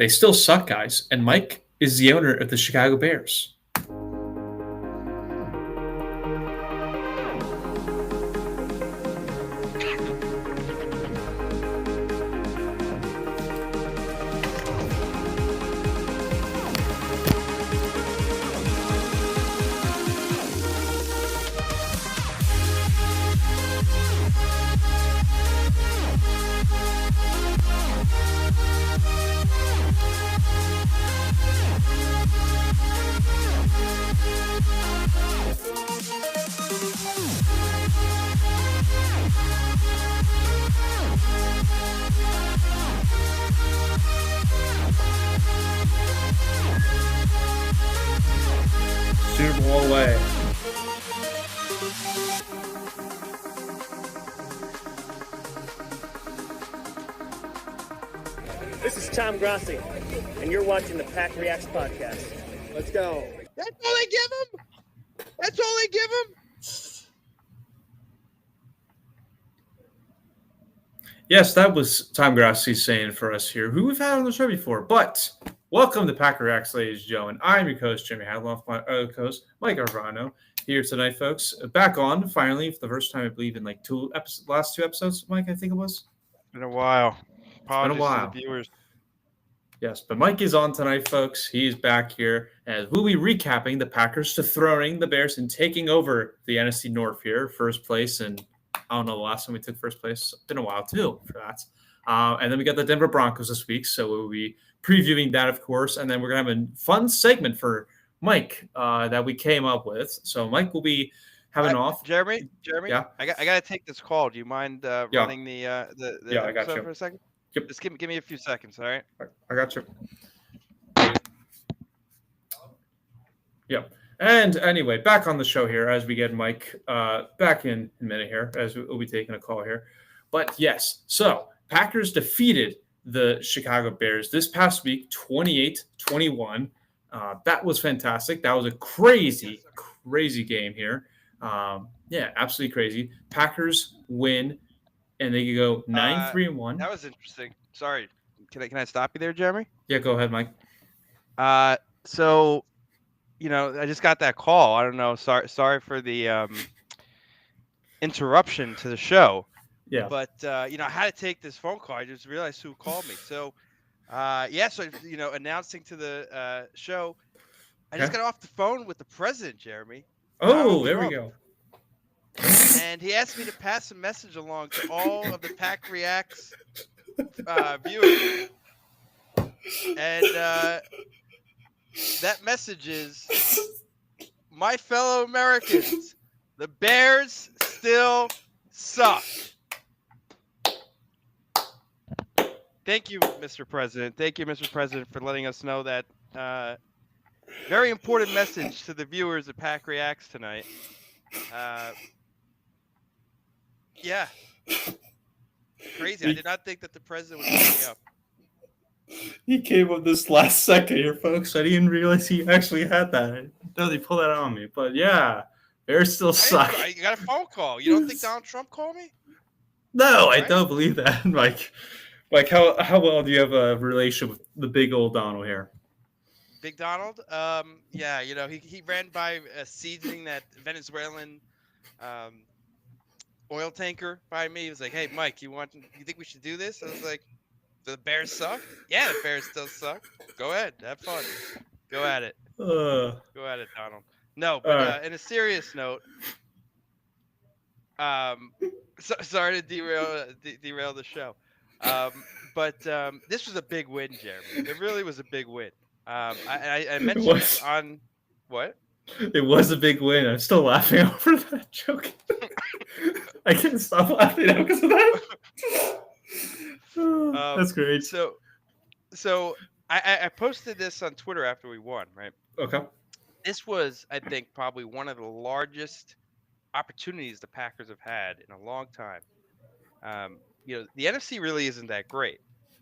They still suck, guys. And Mike is the owner of the Chicago Bears. Super Bowl away. This is Tom Grossi, and you're watching the Pack Reacts podcast. Let's go. That's all they give him? That's all they give him? Yes, that was Tom Grassi saying for us here, who we've had on the show before. But welcome to Packer Reacts, ladies and gentlemen. I'm your host, Jimmy Hadloff, my other co-host, Mike Arvano, here tonight, folks. Back on, finally, for the first time, I believe, in like last two episodes, Mike, I think it was. Been a while. Apologies to the viewers. Yes, but Mike is on tonight, folks. He's back here, and we'll be recapping the Packers dethroning the Bears and taking over the NFC North here, first place. And I don't know the last time we took first place. It's been a while, too, for that. And then we got the Denver Broncos this week, so we'll be previewing that, of course. And then we're going to have a fun segment for Mike that we came up with. So Mike will be having off. Jeremy, yeah? I got to take this call. Do you mind running the I got you for a second? Yep. Just give me a few seconds, all right? I got you. Yep. And anyway, back on the show here as we get Mike back in a minute here, as we'll be taking a call here. But yes, so Packers defeated the Chicago Bears this past week, 28-21. That was fantastic. That was a crazy game here. Yeah, absolutely crazy. Packers win, and they could go 9-3-1. That was interesting. Sorry, can I stop you there, Jeremy? Yeah, go ahead, Mike. So, I just got that call. I don't know. Sorry for the interruption to the show. Yeah. But I had to take this phone call. I just realized who called me. So, announcing to the show, I just got off the phone with the president, Jeremy. Oh, there we go. And he asked me to pass a message along to all of the Pack Reacts viewers. And that message is, my fellow Americans, the Bears still suck. Thank you, Mr. President. Thank you, Mr. President, for letting us know that very important message to the viewers of Pack Reacts tonight. Yeah. Crazy. I did not think that the president would pick me up. He came up this last second here, folks. I didn't realize he actually had that. No, they pulled that on me. But yeah, Bears still suck. I got a phone call. You don't think Donald Trump called me? No, right? I don't believe that. Like how well do you have a relationship with the big old Donald here? Big Donald? Yeah, he ran by seizing that Venezuelan oil tanker by me. He was like, "Hey, Mike, you think we should do this?" I was like, "The Bears suck." Yeah, the Bears still suck. Go ahead, have fun. Go at it. Go at it, Donald. No, but in a serious note, sorry to derail the show. But this was a big win, Jeremy. It really was a big win. I mentioned on what? It was a big win. I'm still laughing over that joke. I can't stop laughing now because of that. That's great. So I posted this on Twitter after we won, right? Okay. This was, I think, probably one of the largest opportunities the Packers have had in a long time. The NFC really isn't that great.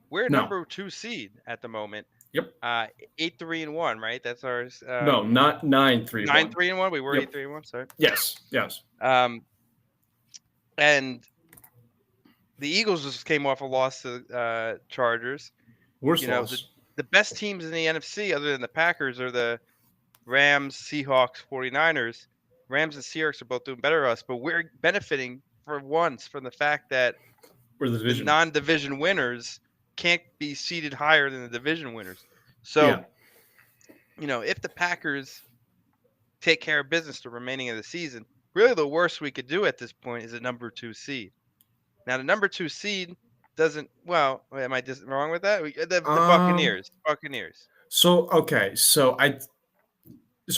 We're number 2 seed at the moment. Yep. 8-3-1, right? That's ours. No, not 9-3-1. 9-3-1. We were 8-3-1. Sorry. Yes. And the Eagles just came off a loss to Chargers. Worst loss. the best teams in the NFC other than the Packers are the Rams, Seahawks, 49ers. Rams and Seahawks are both doing better than us, but we're benefiting for once from the fact that We're the the division. non-division winners can't be seated higher than the division winners. So, if the Packers take care of business the remaining of the season, really the worst we could do at this point is a number 2 seed. Now, the number 2 seed doesn't. Well, am I just wrong with that? The Buccaneers. So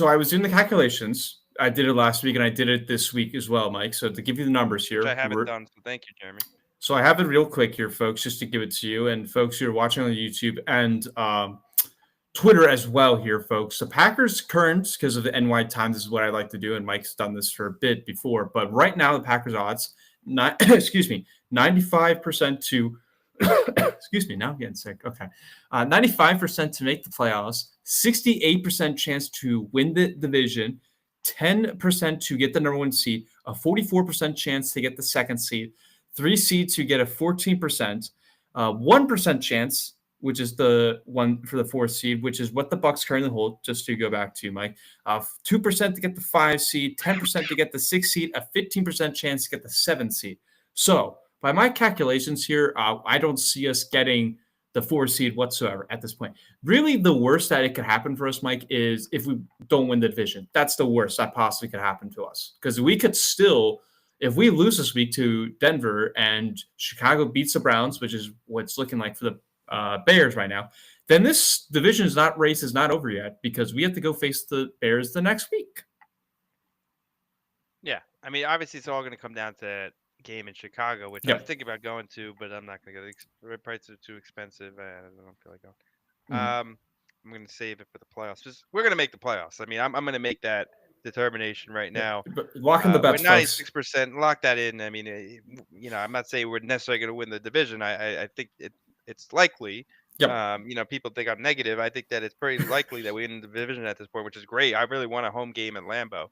I was doing the calculations. I did it last week and I did it this week as well, Mike. So to give you the numbers here, Which I haven't done. So thank you, Jeremy. So I have it real quick here, folks, just to give it to you, and folks who are watching on YouTube and Twitter as well here, folks. The Packers current, because of the NY Times, is what I like to do, and Mike's done this for a bit before. But right now, the Packers odds, 95% to excuse me, now I'm getting sick. Okay. 95% to make the playoffs, 68% chance to win the division, 10% to get the number 1 seed, a 44% chance to get the 2nd seed, 3 seeds to get a 14%, 1% chance, which is the one for the 4th seed, which is what the Bucs currently hold, just to go back to Mike, 2% to get the 5 seed, 10% to get the 6 seed, a 15% chance to get the 7 seed. So by my calculations here, I don't see us getting the 4 seed whatsoever at this point. Really, the worst that it could happen for us, Mike, is if we don't win the division. That's the worst that possibly could happen to us, because we could still, if we lose this week to Denver and Chicago beats the Browns, which is what's looking like for the Bears right now, then this division race is not over yet, because we have to go face the Bears the next week. Yeah, I mean, obviously it's all going to come down to that game in Chicago, which I was thinking about going to, but I'm not going to go. The prices are too expensive. I don't feel like going. I'm going to save it for the playoffs. We're going to make the playoffs. I mean, I'm going to make that determination right now. Lock in the bets, we're 96%. Lock that in. I mean, I'm not saying we're necessarily going to win the division. I think it's likely. Yep. People think I'm negative. I think that it's pretty likely that we win the division at this point, which is great. I really want a home game at Lambeau.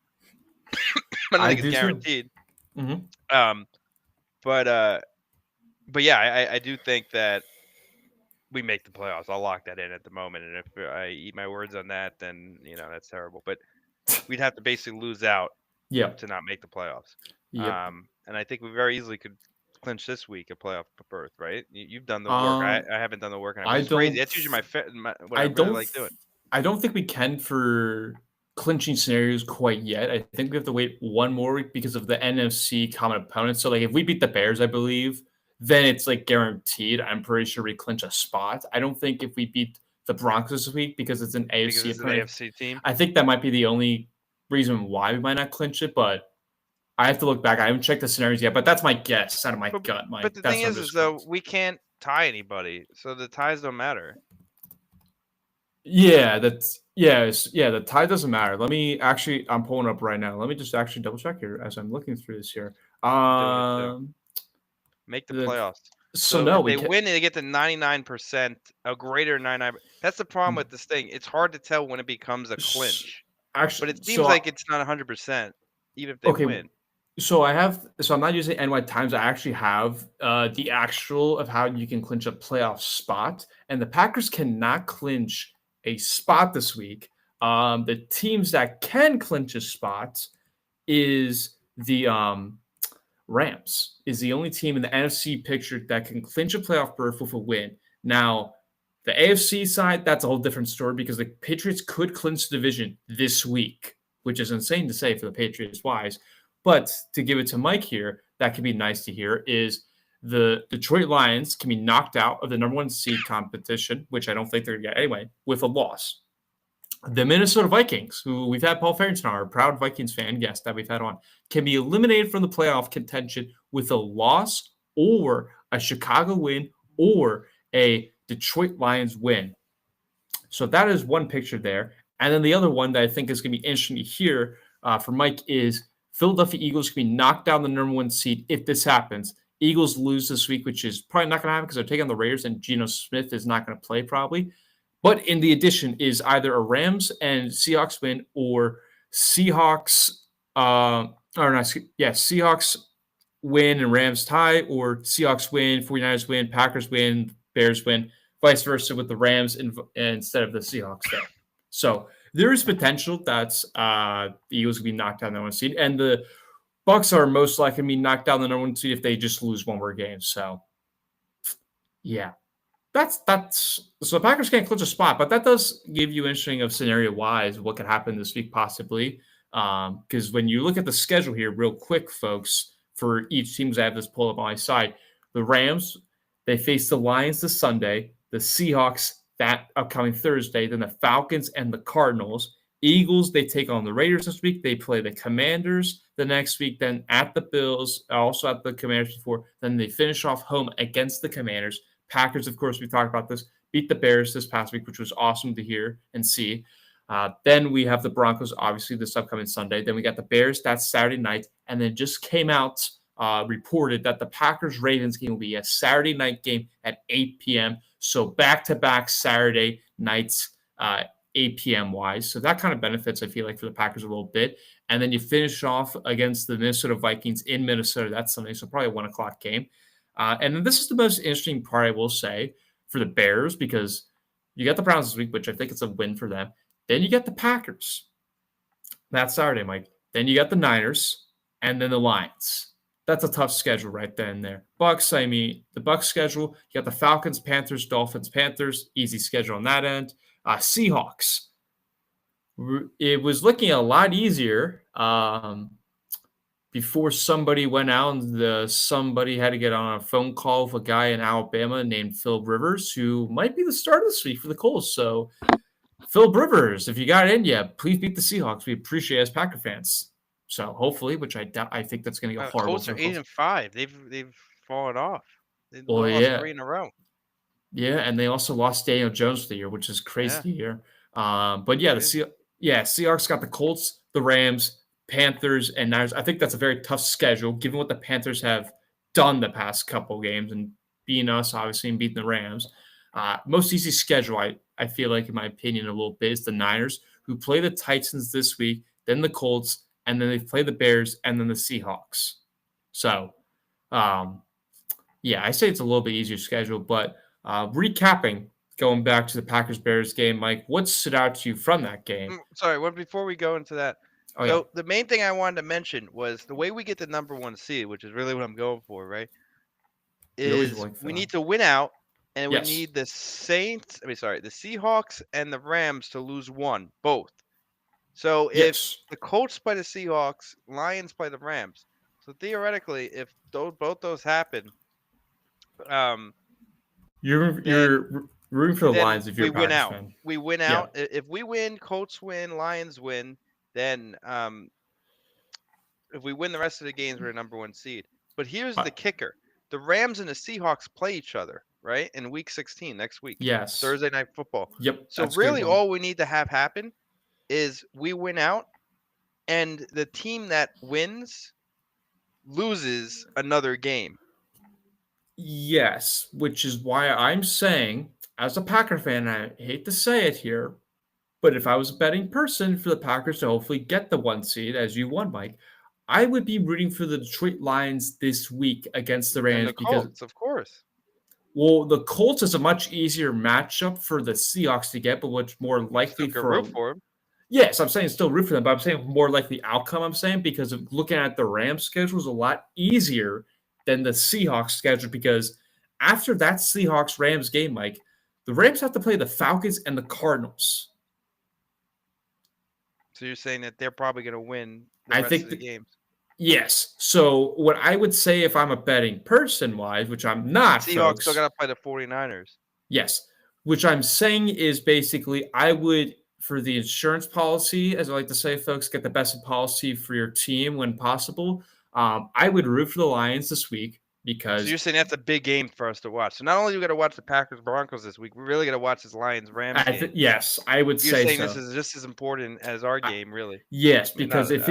I don't think it's guaranteed. Mm-hmm. But yeah, I do think that we make the playoffs. I'll lock that in at the moment, and if I eat my words on that, then that's terrible. But we'd have to basically lose out to not make the playoffs. And I think we very easily could clinch this week a playoff berth, right? You've done the work. I haven't done the work, and it's crazy. That's usually what I really like doing. I don't think we can for clinching scenarios quite yet. I think we have to wait one more week because of the NFC common opponents. So, like, if we beat the Bears, I believe, then it's like guaranteed. I'm pretty sure we clinch a spot. I don't think if we beat the Broncos this week because it's an AFC team. I think that might be the only reason why we might not clinch it, but I have to look back. I haven't checked the scenarios yet, but that's my guess out of my gut. But the thing is though, we can't tie anybody, so the ties don't matter. Yeah, the tie doesn't matter. I'm pulling up right now. Let me just actually double check here as I'm looking through this here. Make the playoffs. So no, if they win, they get to 99%, a greater 99%. That's the problem with this thing. It's hard to tell when it becomes a clinch. Actually, but it seems like it's not 100%, even if they win. So I'm not using NY Times. I actually have the actual of how you can clinch a playoff spot, and the Packers cannot clinch a spot this week. The teams that can clinch a spot is the Rams. Is the only team in the NFC picture that can clinch a playoff berth with a win. Now, the AFC side, that's a whole different story because the Patriots could clinch the division this week, which is insane to say for the Patriots-wise. But to give it to Mike here, that could be nice to hear, is the Detroit Lions can be knocked out of the number 1 seed competition, which I don't think they're going to get anyway, with a loss. The Minnesota Vikings, who we've had Paul Farrington, our proud Vikings fan guest that we've had on, can be eliminated from the playoff contention with a loss or a Chicago win or a Detroit Lions win. So that is one picture there. And then the other one that I think is going to be interesting to hear for Mike is Philadelphia Eagles can be knocked down the number 1 seed if this happens. Eagles lose this week, which is probably not going to happen because they're taking on the Raiders and Geno Smith is not going to play probably. But in the addition is either a Rams and Seahawks win or Seahawks Seahawks win and Rams tie, or Seahawks win, 49ers win, Packers win, Bears win. vice versa with the Rams instead of the Seahawks there. So there is potential that the Eagles could be knocked down the number 1 seed, and the Bucs are most likely to be knocked down the number 1 seed if they just lose one more game. So, yeah, that's so the Packers can't clinch a spot, but that does give you interesting of scenario wise what could happen this week possibly. Because when you look at the schedule here, real quick, folks, for each team, I have this pulled up on my side. The Rams, they face the Lions this Sunday, the Seahawks that upcoming Thursday, then the Falcons and the Cardinals. Eagles, they take on the Raiders this week. They play the Commanders the next week, then at the Bills, also at the Commanders before. Then they finish off home against the Commanders. Packers, of course, we talked about this, beat the Bears this past week, which was awesome to hear and see. Then we have the Broncos, obviously, this upcoming Sunday. Then we got the Bears, that's Saturday night. And then just came out, reported that the Packers-Ravens game will be a Saturday night game at 8 p.m. So back-to-back Saturday nights, 8 p.m. wise. So that kind of benefits, I feel like, for the Packers a little bit. And then you finish off against the Minnesota Vikings in Minnesota. That's Sunday, so probably a 1 o'clock game. And then this is the most interesting part, I will say, for the Bears, because you got the Browns this week, which I think it's a win for them. Then you get the Packers. That's Saturday, Mike. Then you got the Niners, and then the Lions. That's a tough schedule right then and there. The Bucs schedule, you got the Falcons, Panthers, Dolphins, Panthers. Easy schedule on that end. Seahawks. It was looking a lot easier before somebody went out and somebody had to get on a phone call with a guy in Alabama named Phil Rivers, who might be the starter this week for the Colts. So, Phil Rivers, if you got it in yet, please beat the Seahawks. We appreciate it as Packer fans. So hopefully, which I think that's going to go horrible. Colts are 8-5. They've fallen off. They've lost 3 in a row. Yeah, and they also lost Daniel Jones for the year, which is crazy to hear. But yeah, Seahawks got the Colts, the Rams, Panthers, and Niners. I think that's a very tough schedule, given what the Panthers have done the past couple games and beating us, obviously, and beating the Rams. Most easy schedule, I feel like, in my opinion, a little bit, is the Niners, who play the Titans this week, then the Colts, and then they play the Bears, and then the Seahawks. So, I say it's a little bit easier schedule, but recapping, going back to the Packers-Bears game, Mike, what stood out to you from that game? Sorry, before we go into that, the main thing I wanted to mention was the way we get the number 1 seed, which is really what I'm going for, right? Is we need to win out, and we need the Seahawks and the Rams to lose one, both. So if the Colts play the Seahawks, Lions play the Rams. So theoretically, if both those happen, you're rooting for the Lions if you're a Packers fan. We win out. If we win, Colts win, Lions win, then if we win the rest of the games, we're a number 1 seed. But here's the kicker. The Rams and the Seahawks play each other, right? In week 16, next week. Yes. Thursday Night Football. Yep. So really all we need to have happen is we win out, and the team that wins loses another game. Yes, which is why I'm saying, as a Packer fan, I hate to say it here, but if I was a betting person for the Packers to hopefully get the 1 seed, as you won, Mike, I would be rooting for the Detroit Lions this week against the Rams. And the Colts, of course. Well, the Colts is a much easier matchup for the Seahawks to get, but what's more likely for them. Yes, I'm saying still root for them, but I'm saying more likely outcome, I'm saying, because of looking at the Rams schedule is a lot easier than the Seahawks schedule, because after that Seahawks-Rams game, Mike, the Rams have to play the Falcons and the Cardinals. So you're saying that they're probably going to win the rest of the games? Yes. So what I would say if I'm a betting person-wise, which I'm not, Seahawks still got to play the 49ers. Yes. Which I'm saying is basically I would, for the insurance policy, as I like to say, folks, get the best policy for your team when possible. I would root for the Lions this week because... So you're saying that's a big game for us to watch. So not only do we got to watch the Packers-Broncos this week, we really got to watch this Lions-Rams game. Yes, I would say so. You're saying this is just as important as our game, really? Yes, because I'm just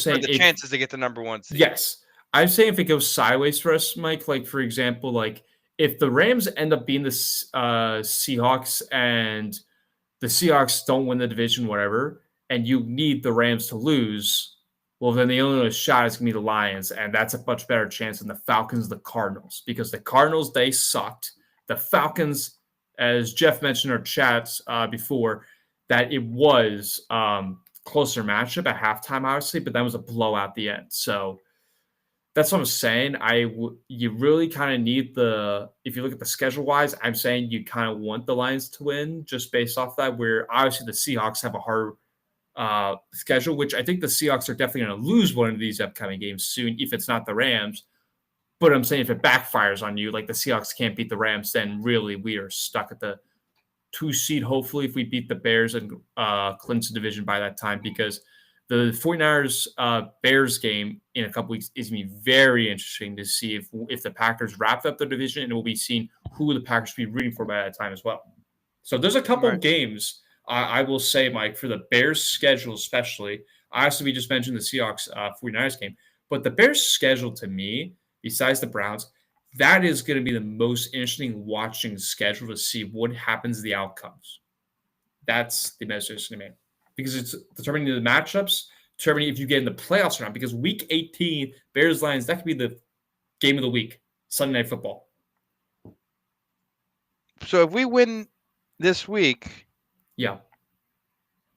saying... For the chances to get the number 1 seed. Yes. I'm saying if it goes sideways for us, Mike, like, for example, like, if the Rams end up being the Seahawks and the Seahawks don't win the division, whatever, and you need the Rams to lose, Well, then the only shot is going to be the Lions, and that's a much better chance than the Falcons, the Cardinals, because the Cardinals, they sucked. The Falcons, as Jeff mentioned in our chats before, that it was closer matchup at halftime, obviously, but that was a blowout at the end. So that's what I'm saying. You really kind of need if you look at the schedule wise, I'm saying you kind of want the Lions to win just based off that, where obviously the Seahawks have a hard schedule, which I think the Seahawks are definitely going to lose one of these upcoming games soon if it's not the Rams. But I'm saying if it backfires on you, like the Seahawks can't beat the Rams, then really we are stuck at the 2 seed, hopefully, if we beat the Bears and clinch the division by that time, because the 49ers Bears game in a couple weeks is going to be very interesting to see if the Packers wrap up the division, and we'll be seeing who the Packers will be rooting for by that time as well. So there's a couple of games, I will say, Mike, for the Bears schedule especially. Obviously, we just mentioned the Seahawks 49ers game, but the Bears schedule to me, besides the Browns, that is going to be the most interesting watching schedule to see what happens to the outcomes. That's the most interesting to me because it's determining the matchups, determining if you get in the playoffs or not. Because week 18, Bears Lions, that could be the game of the week, Sunday Night Football. So if we win this week, yeah,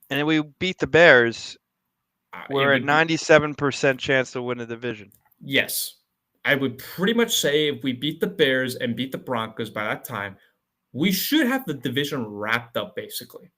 and then we beat the Bears, we're at 97% chance to win the division. Yes. I would pretty much say if we beat the Bears and beat the Broncos by that time, we should have the division wrapped up basically.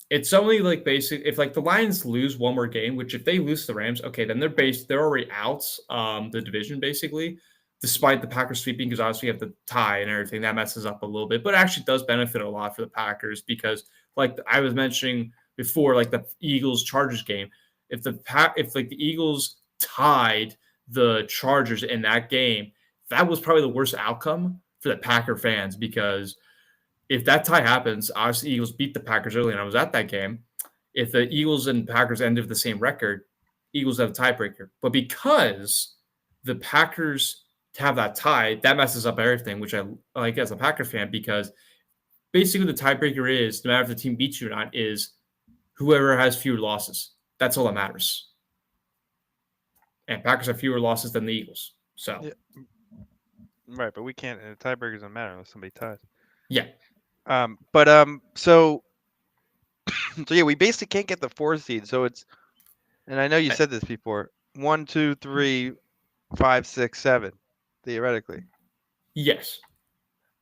It's only like if like the Lions lose one more game, which if they lose the Rams, okay, then they're already out the division basically, despite the Packers sweeping, because obviously you have the tie and everything that messes up a little bit, but it actually does benefit a lot for the Packers because like I was mentioning before, like the Eagles Chargers game, if like the Eagles tied the Chargers in that game, that was probably the worst outcome for the Packer fans because if that tie happens, obviously Eagles beat the Packers early, and I was at that game. If the Eagles and Packers ended with the same record, Eagles have a tiebreaker. But because the Packers have that tie, that messes up everything, which I like as a Packer fan because basically the tiebreaker is, no matter if the team beats you or not, is whoever has fewer losses. That's all that matters. And Packers have fewer losses than the Eagles. So, yeah. Right, but we can't. Tiebreakers doesn't matter unless somebody ties. Yeah. So yeah, we basically can't get the 4 seed. So it's, and I know you said this before, 1, 2, 3, 5, 6, 7, theoretically. Yes.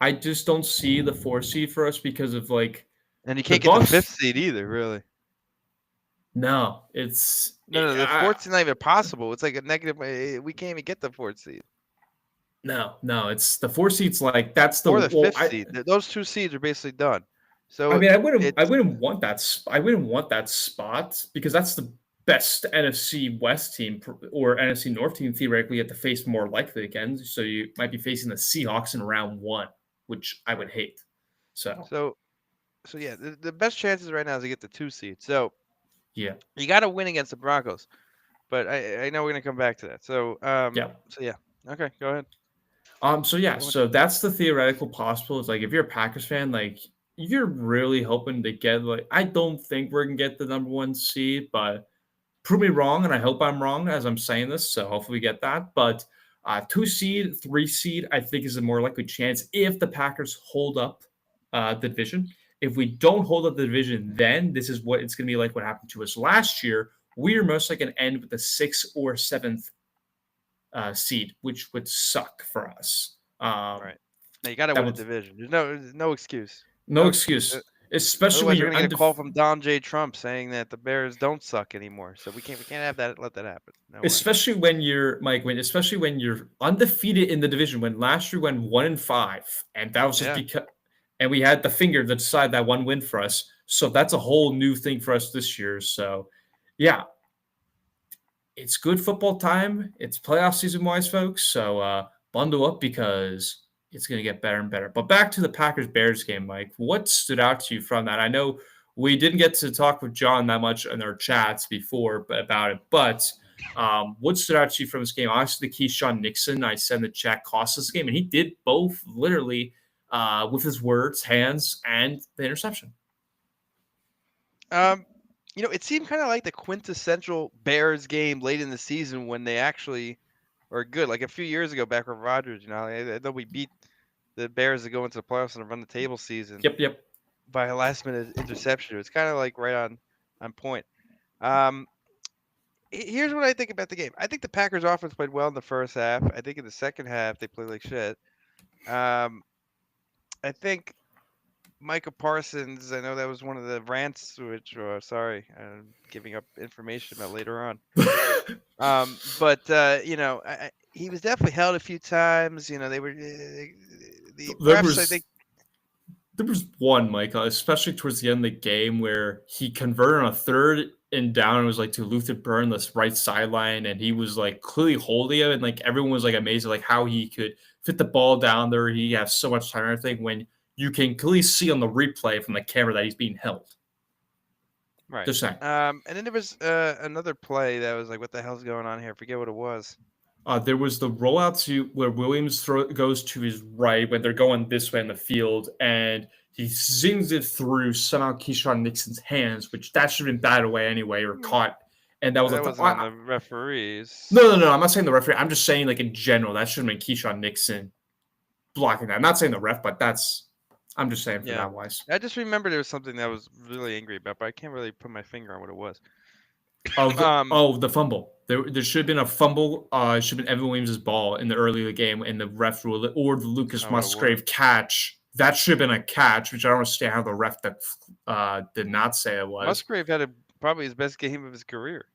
I just don't see the 4 seed for us because of like. And you can't get the 5th seed either, really. No, it's no. The 4th is not even possible. It's like a negative. We can't even get the 4th seed. No. It's the 4 seeds. Like that's the 5th seed. Those 2 seeds are basically done. So I mean, I wouldn't want that. I wouldn't want that spot because that's the best NFC West team or NFC North team theoretically you have to face more likely again. So you might be facing the Seahawks in round 1, which I would hate. So yeah, the best chances right now is to get the 2 seed. So yeah, you got to win against the Broncos, but I know we're gonna come back to that. So yeah, okay, go ahead. So that's the theoretical possible. It's like if you're a Packers fan, like you're really hoping to get like I don't think we're gonna get the number 1 seed, but prove me wrong, and I hope I'm wrong as I'm saying this. So hopefully we get that. But 2 seed, 3 seed, I think is a more likely chance if the Packers hold up the division. If we don't hold up the division, then this is what it's going to be like what happened to us last year. We are most likely going to end with the 6th or 7th seed, which would suck for us. Right. Now you got to win the division. There's no excuse. No excuse. Especially when you're going to get a call from Don J. Trump saying that the Bears don't suck anymore. So we can't have that. Let that happen. Especially when you're Mike. Especially when you're undefeated in the division. When last year went 1-5, and that was just because. And we had the finger to decide that 1 win for us. So that's a whole new thing for us this year. So, yeah, it's good football time. It's playoff season wise, folks. So bundle up because it's going to get better and better. But back to the Packers-Bears game, Mike. What stood out to you from that? I know we didn't get to talk with John that much in our chats before about it. But what stood out to you from this game? Obviously, the Keyshawn Nixon, I said in the chat, cost us the game. And he did both literally – with his words, hands, and the interception. it seemed kind of like the quintessential Bears game late in the season when they actually are good. Like a few years ago, back with Rodgers, I know we beat the Bears to go into the playoffs and run the table season Yep. by a last minute interception. It's kind of like right on point. Here's what I think about the game. I think the Packers offense played well in the first half. I think in the second half they played like shit. I think Micah Parsons, I know that was one of the rants, which, sorry, I'm giving up information about later on. But he was definitely held a few times. They were the refs, I think. There was one, Michael, especially towards the end of the game, where he converted on a 3rd and down. It was like to Luther Burn, this right sideline, and he was like clearly holding it, and like everyone was like amazed at like how he could fit the ball down there. He has so much time and everything when you can clearly see on the replay from the camera that he's being held. Right. Just saying. And then there was another play that was like, what the hell's going on here? I forget what it was. There was the rollout to where Williams goes to his right when they're going this way in the field, and he zings it through somehow Keyshawn Nixon's hands, which that should have been batted away anyway or caught. And that was wasn't on the referees. No. I'm not saying the referee. I'm just saying like in general that should have been Keyshawn Nixon blocking that. I'm not saying the ref, but I'm just saying for that wise. I just remember there was something that I was really angry about, but I can't really put my finger on what it was. The fumble. There should have been a fumble. It should have been Evan Williams' ball in the early of the game, and the ref ruled it, or the Lucas Musgrave catch. That should have been a catch, which I don't understand how the ref did not say it was. Musgrave had probably his best game of his career.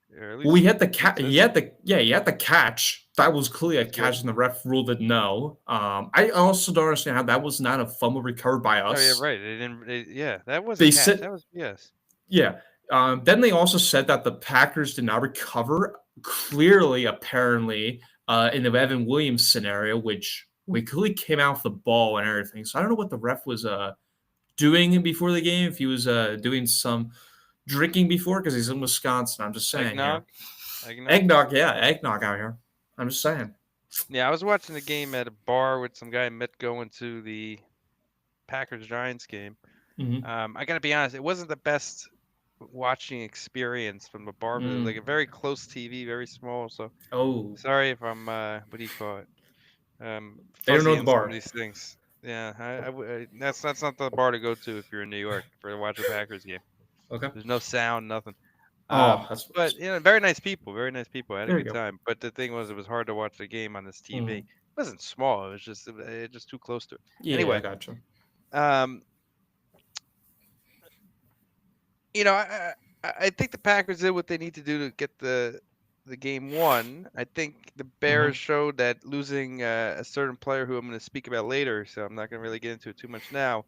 Well, he had the catch. He had the catch. That was clearly a catch, and the ref ruled it no. I also don't understand how that was not a fumble recovered by us. Oh yeah, right. They didn't. That was a catch. That was yes. Yeah. Then they also said that the Packers did not recover clearly, apparently, in the Evan Williams scenario, which we clearly came out with the ball and everything. So I don't know what the ref was doing before the game, if he was doing some drinking before, because he's in Wisconsin. I'm just saying. Eggnog out here. I'm just saying. Yeah, I was watching the game at a bar with some guy I met going to the Packers-Giants game. Mm-hmm. I got to be honest, it wasn't the best watching experience from the bar, like a very close TV, very small. So, sorry if I'm what do you call it? They don't know the bar. These things. Yeah, that's not the bar to go to if you're in New York to watch a Packers game. Okay. There's no sound, nothing. But very nice people. Very nice people. I had a good time. But the thing was, it was hard to watch the game on this TV. It wasn't small. It was just too close to it. Yeah, anyway, I gotcha. I think the Packers did what they need to do to get the game won. I think the Bears showed that losing a certain player who I'm going to speak about later, so I'm not going to really get into it too much now.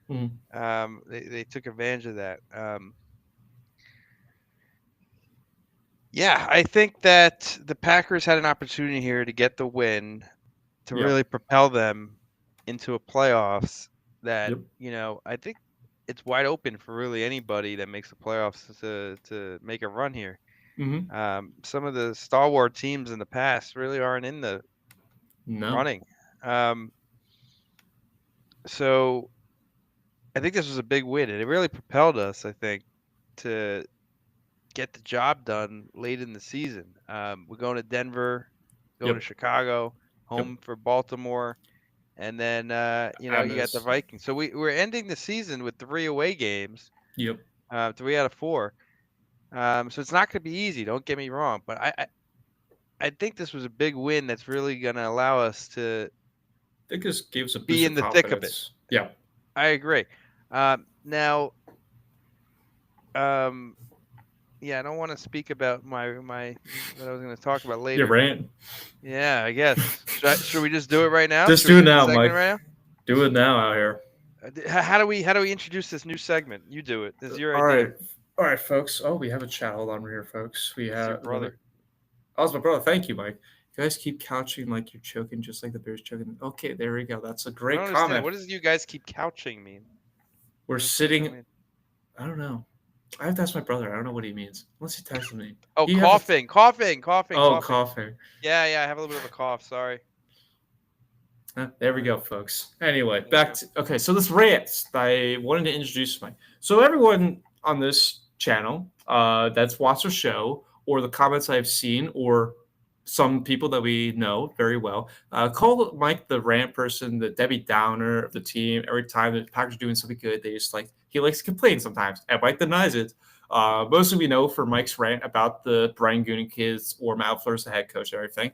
They took advantage of that. I think that the Packers had an opportunity here to get the win, to really propel them into a playoffs that, I think it's wide open for really anybody that makes the playoffs to make a run here. Some of the stalwart teams in the past really aren't in the running. So I think this was a big win, and it really propelled us, I think, to get the job done late in the season. We're going to Denver, going to Chicago, home for Baltimore, and then you got the Vikings. So we're ending the season with 3 away games. 3 out of 4. So it's not going to be easy. Don't get me wrong, but I think this was a big win that's really going to allow us to. I think this gives a boost be in the thick of it. Yeah, I agree. Now, I don't want to speak about my what I was going to talk about later. Your rant. Yeah, I guess. Should we just do it right now? Just do it now, Mike. Right now? Do it now out here. How do we introduce this new segment? You do it. This is your idea. All right, folks. Oh, we have a chat. Hold on here, folks. We have your brother. Oh, it's my brother. Thank you, Mike. You guys keep couching like you're choking, just like the Bears choking. Okay, there we go. That's a great comment. What does you guys keep couching mean? We're sitting. I don't know. I have to ask my brother. I don't know what he means. Unless he texts me. Oh, coughing. Oh, coughing. Yeah. I have a little bit of a cough. Sorry. There we go, folks. Anyway, so this rant I wanted to introduce Mike. So everyone on this channel that's watched the show, or the comments I've seen, or some people that we know very well, call Mike the rant person, the Debbie Downer of the team. Every time the Packers are doing something good, they just he likes to complain sometimes, and Mike denies it. Mostly we know for Mike's rant about the Brian Goonen kids or Matt LaFleur's the head coach and everything.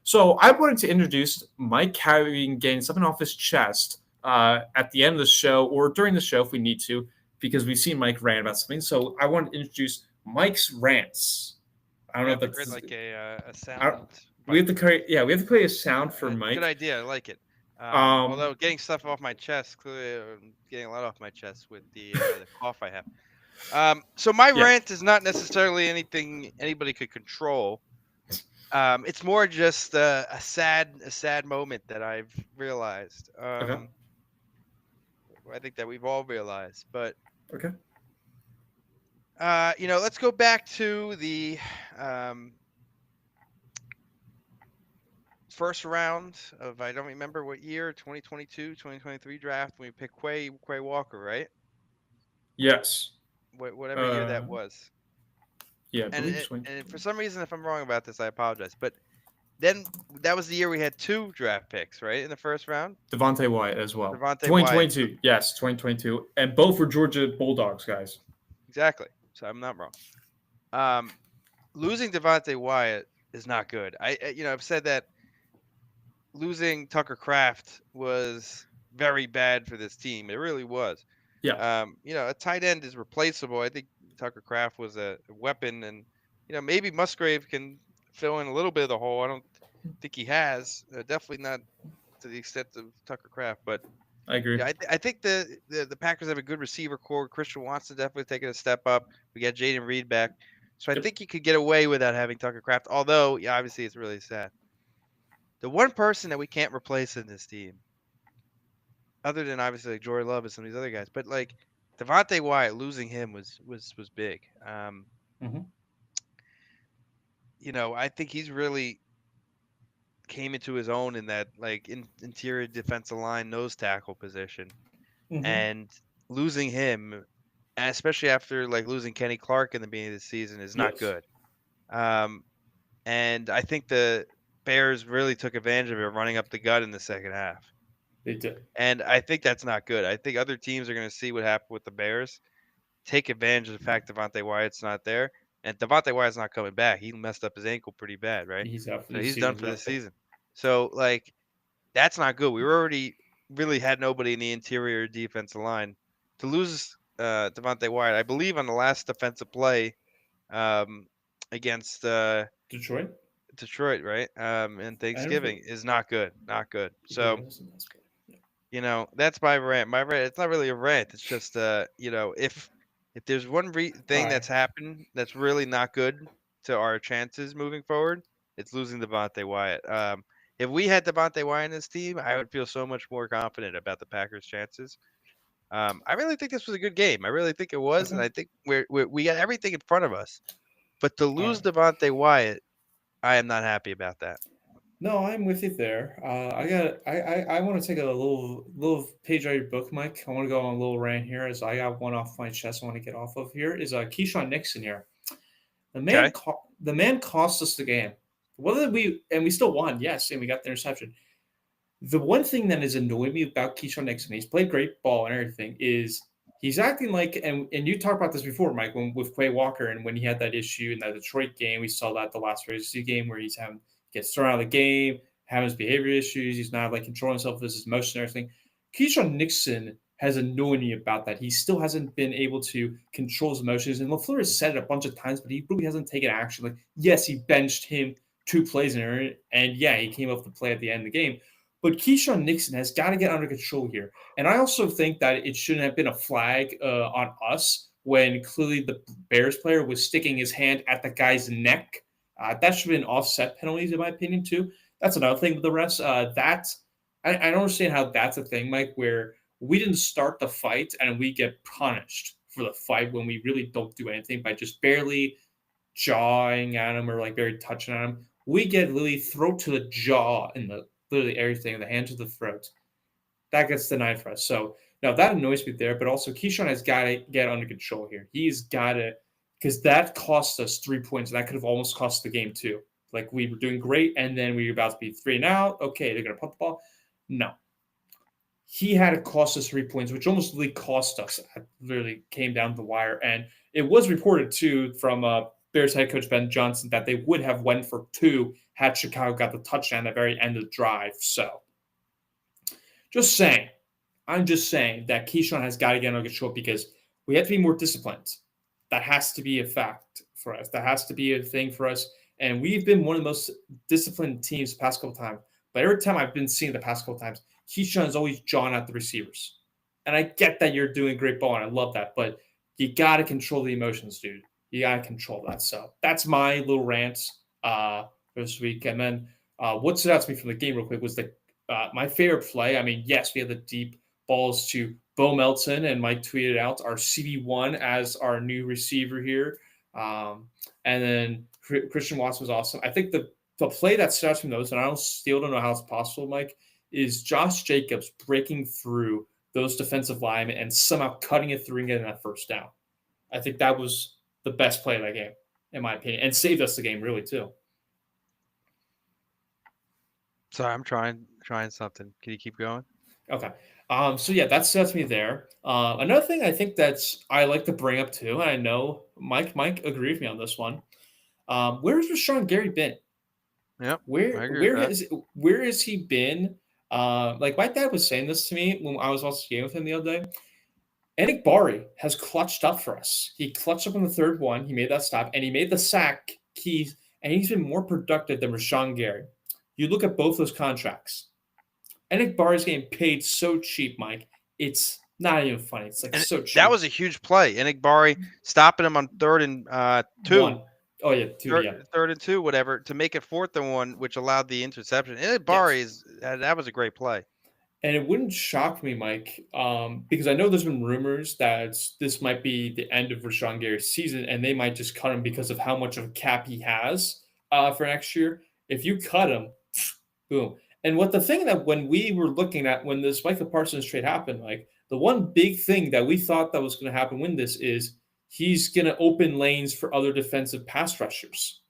So I wanted to introduce Mike getting something off his chest at the end of the show or during the show if we need to, because we've seen Mike rant about something. So I wanted to introduce Mike's rants. I don't know if that's like a sound. We have to create a sound for Mike. Good idea. I like it. Although getting stuff off my chest, clearly I'm getting a lot off my chest with the cough I have. So my rant is not necessarily anything anybody could control. It's more just a sad moment that I've realized. Okay. I think that we've all realized, but okay. Let's go back to the first round of, I don't remember what year, 2022, 2023 draft when we picked Quay Walker, right? Yes. Whatever year that was. Yeah, and for some reason, if I'm wrong about this, I apologize. But then that was the year we had 2 draft picks, right, in the first round? Devontae Wyatt as well. 2022. Wyatt. Yes, 2022. And both were Georgia Bulldogs, guys. Exactly. So I'm not wrong. Losing Devontae Wyatt is not good. I've said that losing Tucker Kraft was very bad for this team. It really was. Yeah. A tight end is replaceable. I think Tucker Kraft was a weapon, and maybe Musgrave can fill in a little bit of the hole. I don't think he has. Definitely not to the extent of Tucker Kraft, but I agree. I think the Packers have a good receiver core. Christian Watson definitely taking a step up. We got Jaden Reed back, so I think you could get away without having Tucker Kraft. Although, obviously, it's really sad. The one person that we can't replace in this team, other than obviously like Jordan Love and some of these other guys, but like Devontae Wyatt, losing him was big. I think he's really came into his own in that interior defensive line nose tackle position, and losing him, especially after losing Kenny Clark in the beginning of the season, is not good. And I think the Bears really took advantage of it, running up the gut in the second half. They did. And I think that's not good. I think other teams are going to see what happened with the Bears, take advantage of the fact Devontae Wyatt's not there, and Devontae Wyatt's not coming back. He messed up his ankle pretty bad, right? He's out for so he's done for the season. So, that's not good. We already really had nobody in the interior defensive line. To lose Devontae Wyatt, I believe on the last defensive play against Detroit, right? And Thanksgiving is not good. Not good. So, that's my rant. My rant, it's not really a rant. It's just, if there's one thing that's happened that's really not good to our chances moving forward, it's losing Devontae Wyatt. If we had Devontae Wyatt in this team, I would feel so much more confident about the Packers' chances. I really think this was a good game. I really think it was, and I think we got everything in front of us. But to lose Devontae Wyatt, I am not happy about that. No, I'm with you there. I want to take a little page out of your book, Mike. I want to go on a little rant here, as I got one off my chest. I want to get off of here. Is Keyshawn Nixon here? The man cost us the game. We still won, yes, and we got the interception. The one thing that has annoyed me about Keyshawn Nixon, he's played great ball and everything, is he's acting like, and you talked about this before, Mike, with Quay Walker, and when he had that issue in that Detroit game, we saw that the last Raiders game where gets thrown out of the game, having his behavior issues, he's not controlling himself with his emotions and everything. Keyshawn Nixon has annoyed me about that. He still hasn't been able to control his emotions, and LaFleur has said it a bunch of times, but he really hasn't taken action. Yes, he benched him 2 plays in there, and he came up with the play at the end of the game. But Keyshawn Nixon has got to get under control here. And I also think that it shouldn't have been a flag on us when clearly the Bears player was sticking his hand at the guy's neck. That should have been offset penalties, in my opinion, too. That's another thing with the refs. I don't understand how that's a thing, Mike, where we didn't start the fight and we get punished for the fight when we really don't do anything by just barely jawing at him or barely touching at him. We get literally throat to the jaw and literally everything, the hand to the throat. That gets denied for us. So, no, that annoys me there. But also, Keyshawn has got to get under control here. He's got to because that cost us 3 points. That could have almost cost the game too. Like we were doing great, and then we were about to be 3 and out. Okay, they're gonna punt the ball. No, he had to cost us 3 points, which almost really cost us. It literally came down the wire, and it was reported too from Bears head coach Ben Johnson that they would have went for 2 had Chicago got the touchdown at the very end of the drive. So, just saying, I'm just saying that Keyshawn has got to get on control because we have to be more disciplined. That has to be a fact for us. That has to be a thing for us. And we've been one of the most disciplined teams the past couple times. But every time I've been seeing the past couple times, Keyshawn is always jawing at the receivers. And I get that you're doing great ball, and I love that. But you got to control the emotions, dude. You got to control that. So that's my little rant for this week. And then what stood out to me from the game real quick was my favorite play. I mean, yes, we had the deep balls to Bo Melton, and Mike tweeted out our CB1 as our new receiver here. And then Christian Watson was awesome. I think the play that stood out to me most, and I still don't know how it's possible, Mike, is Josh Jacobs breaking through those defensive linemen and somehow cutting it through and getting that first down. I think that was the best play of that game, in my opinion, and saved us the game really too. Sorry, I'm trying something. Can you keep going? Okay. So yeah, that's me there. Another thing I think I like to bring up too, and I know Mike agreed with me on this one. Where's Rashawn Gary been? Yep. Where has he been? Like my dad was saying this to me when I was watching the game with him the other day. Enik Bari has clutched up for us. He clutched up on the third one. He made that stop, and he made the sack keys, and he's been more productive than Rashawn Gary. You look at both those contracts. Enik Bari's getting paid so cheap, Mike. It's not even funny. It's like so cheap. That was a huge play. Enik Bari stopping him on 3rd and 2. 1. Oh yeah, 2. Third and 2, whatever, to make it 4th and 1, which allowed the interception. Enik Bari that was a great play. And it wouldn't shock me, Mike, because I know there's been rumors that this might be the end of Rashawn Gary's season, and they might just cut him because of how much of a cap he has for next year. If you cut him, boom. And the thing that when we were looking at when this Michael Parsons trade happened, like the one big thing that we thought that was going to happen when this is he's going to open lanes for other defensive pass rushers.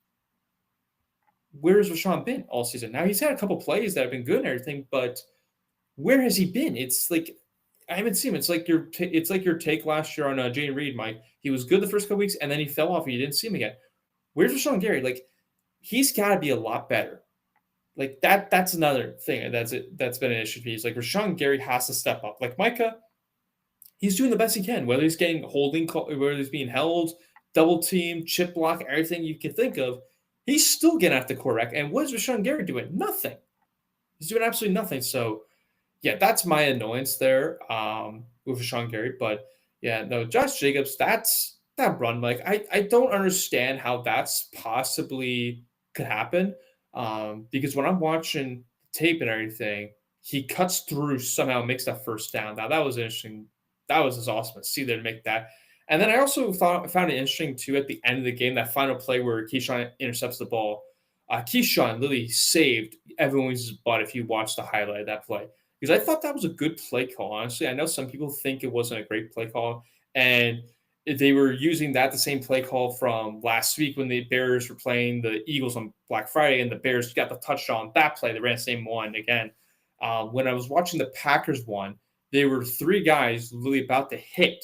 Where's Rashawn been all season? Now he's had a couple plays that have been good and everything, but where has he been? It's like I haven't seen him. It's like your take last year on Jane Reed, Mike. He was good the first couple weeks, and then he fell off, and you didn't see him again. Where's Rashawn Gary? Like he's got to be a lot better. Like that's another thing that's been an issue for me. It's like Rashawn Gary has to step up. Like Micah, he's doing the best he can. Whether he's getting holding, whether he's being held, double team, chip block, everything you can think of, he's still getting after the quarterback. And what is Rashawn Gary doing? Nothing. He's doing absolutely nothing. So, yeah, that's my annoyance there with Rashawn Gary. But, yeah, no, Josh Jacobs, that run. Like, I don't understand how that's possibly could happen because when I'm watching tape and everything, he cuts through somehow, makes that first down. Now, that was interesting. That was just awesome to see them make that. And then I also found it interesting, too, at the end of the game, that final play where Keyshawn intercepts the ball. Keyshawn literally saved Evan Williams' butt if you watch the highlight of that play. Because I thought that was a good play call, honestly. I know some people think it wasn't a great play call. And they were using the same play call from last week when the Bears were playing the Eagles on Black Friday, and the Bears got the touchdown on that play. They ran the same one again. When I was watching the Packers one, there were 3 guys literally about to hit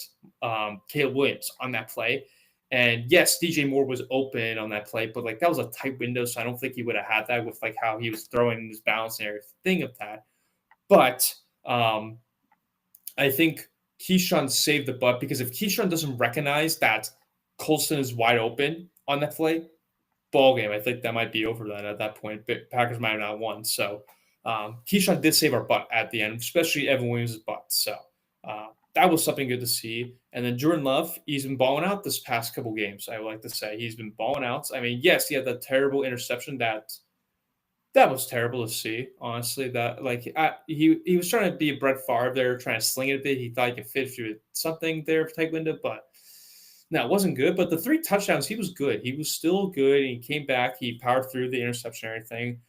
Caleb Williams on that play. And yes, DJ Moore was open on that play, but like that was a tight window, so I don't think he would have had that with like how he was throwing his balance and everything of that. But I think Keyshawn saved the butt because if Keyshawn doesn't recognize that Colston is wide open on that play, ball game, I think that might be over then at that point. But Packers might have not won. So Keyshawn did save our butt at the end, especially Evan Williams' butt. So that was something good to see. And then Jordan Love, he's been balling out this past couple games, I would like to say. He's been balling out. I mean, yes, he had that terrible interception that was terrible to see, honestly. That like he was trying to be a Brett Favre there, trying to sling it a bit. He thought he could fit through something there for tight window, but no, it wasn't good. But the 3 touchdowns, he was good. He was still good. He came back. He powered through the interception and everything.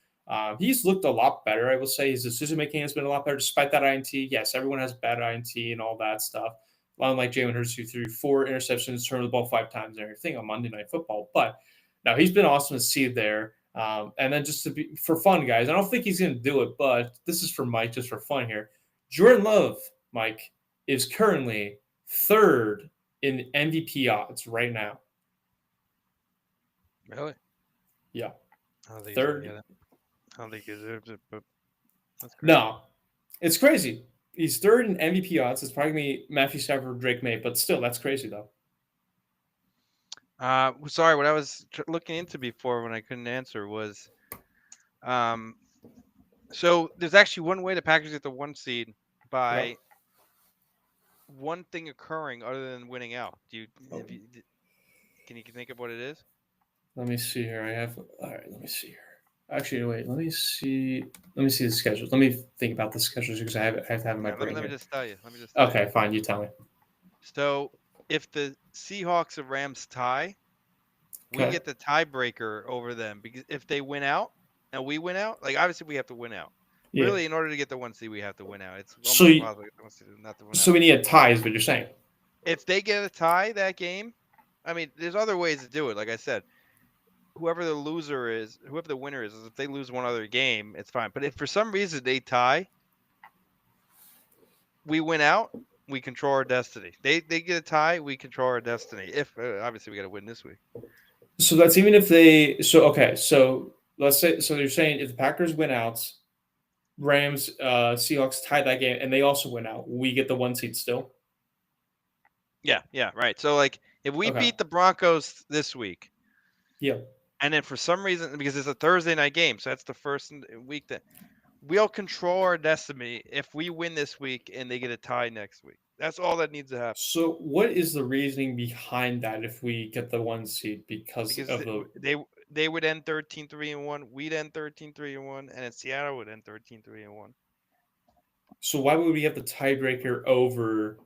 He's looked a lot better, I will say. His decision-making has been a lot better despite that INT. Yes, everyone has bad INT and all that stuff. Unlike Jalen Hurts, who threw 4 interceptions, turned the ball 5 times and everything on Monday Night Football. But now he's been awesome to see there. And then just to be for fun, guys, I don't think he's going to do it, but this is for Mike, just for fun here. Jordan Love, Mike, is currently 3rd in MVP odds right now. Really? Yeah. I don't think 3rd. he's gonna get it. I don't think he deserves it, but that's crazy. No, it's crazy. He's 3rd in MVP odds. It's probably going to be Matthew Stafford, Drake May, but still, that's crazy, though. Sorry, what I was looking into before when I couldn't answer was, so there's actually one way the Packers get the 1 seed by Yep. one thing occurring other than winning out. Can you think of what it is? Let me see here. All right, let me see here. Actually, wait. Let me see the schedules. Let me think about the schedules because I have to have it in my brain Let me here. just tell you. Okay, fine. You tell me. So if the Seahawks and Rams tie, we Okay. get the tiebreaker over them, because if they win out and we win out, like obviously we have to win out. Yeah. Really, in order to get the 1 seed, we have to win out. It's almost So impossible to get the 1 seed not to win So out. we need a tie, is what you're saying. If they get a tie that game, I mean, there's other ways to do it. Like I said, whoever the winner is, if they lose one other game, it's fine. But if for some reason they tie, we win out, we control our destiny. They get a tie, we control our destiny. If obviously we got to win this week. So that's even if they. So okay. So let's say. So you're saying if the Packers win out, Rams, Seahawks tie that game, and they also win out, we get the 1 seed still. Yeah, right. So like if we Okay. beat the Broncos this week, Yeah. and then for some reason, because it's a Thursday night game, so that's the first week that we'll control our destiny if we win this week and they get a tie next week. That's all that needs to happen. So what is the reasoning behind that if we get the 1 seed Because of the they would end 13-3-1, we'd end 13-3-1, and then Seattle would end 13-3-1. So why would we have the tiebreaker over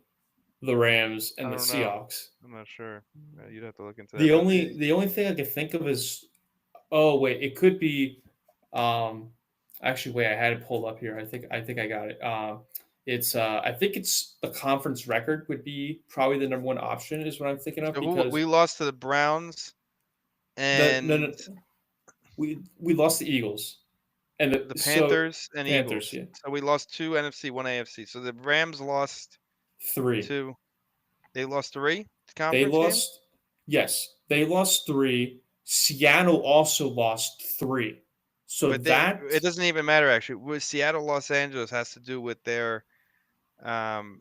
the Rams and the Seahawks? I'm not sure. You'd have to look into that. The only thing I can think of is, oh wait, it could be. Actually, wait, I had it pulled up here. I think I got it. I think it's the conference record would be probably the number 1 option is what I'm thinking of, So because we lost to the Browns, and no, we lost the Eagles and the Panthers and Panthers, Eagles. yeah. So we lost 2 NFC, 1 AFC. So the Rams lost 3. 2. They lost 3 They conference lost. games? Yes, they lost 3. Seattle also lost 3. So But it doesn't even matter actually. With Seattle, Los Angeles has to do with their whoever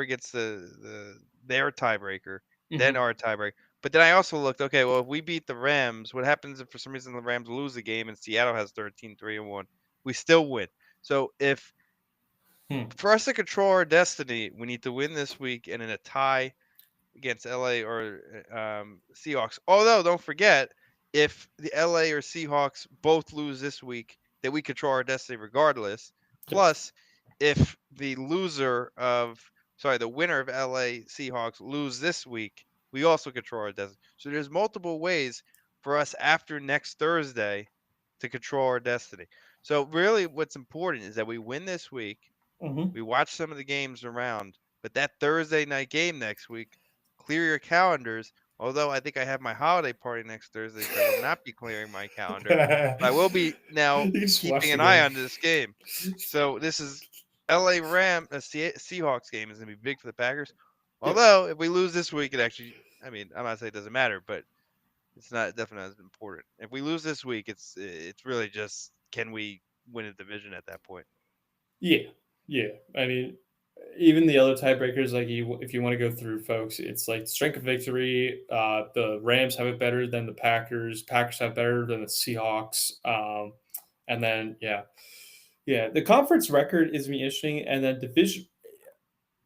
gets their tiebreaker, then our tiebreaker. But then I also looked, okay, well, if we beat the Rams, what happens if for some reason the Rams lose a game and Seattle has 13-3-1? We still win. So if for us to control our destiny, we need to win this week, and in a tie against LA or Seahawks. Although, don't forget, if the LA or Seahawks both lose this week, that we control our destiny regardless. Plus, if the winner of LA Seahawks lose this week, we also control our destiny. So there's multiple ways for us after next Thursday to control our destiny. So really what's important is that we win this week. We watch some of the games around, but that Thursday night game next week, clear your calendars. Although I think I have my holiday party next Thursday, so I will not be clearing my calendar. But I will be now keeping an eye on this game. So this is LA Seahawks game is going to be big for the Packers. Although if we lose this week, it actually, I mean, I'm not saying it doesn't matter, but it's not definitely as important. If we lose this week, it's really just, can we win a division at that point? Yeah. I mean, even the other tiebreakers, like if you want to go through, folks, it's like strength of victory. The Rams have it better than the Packers. Packers have better than the Seahawks. And then the conference record is me interesting, and then division.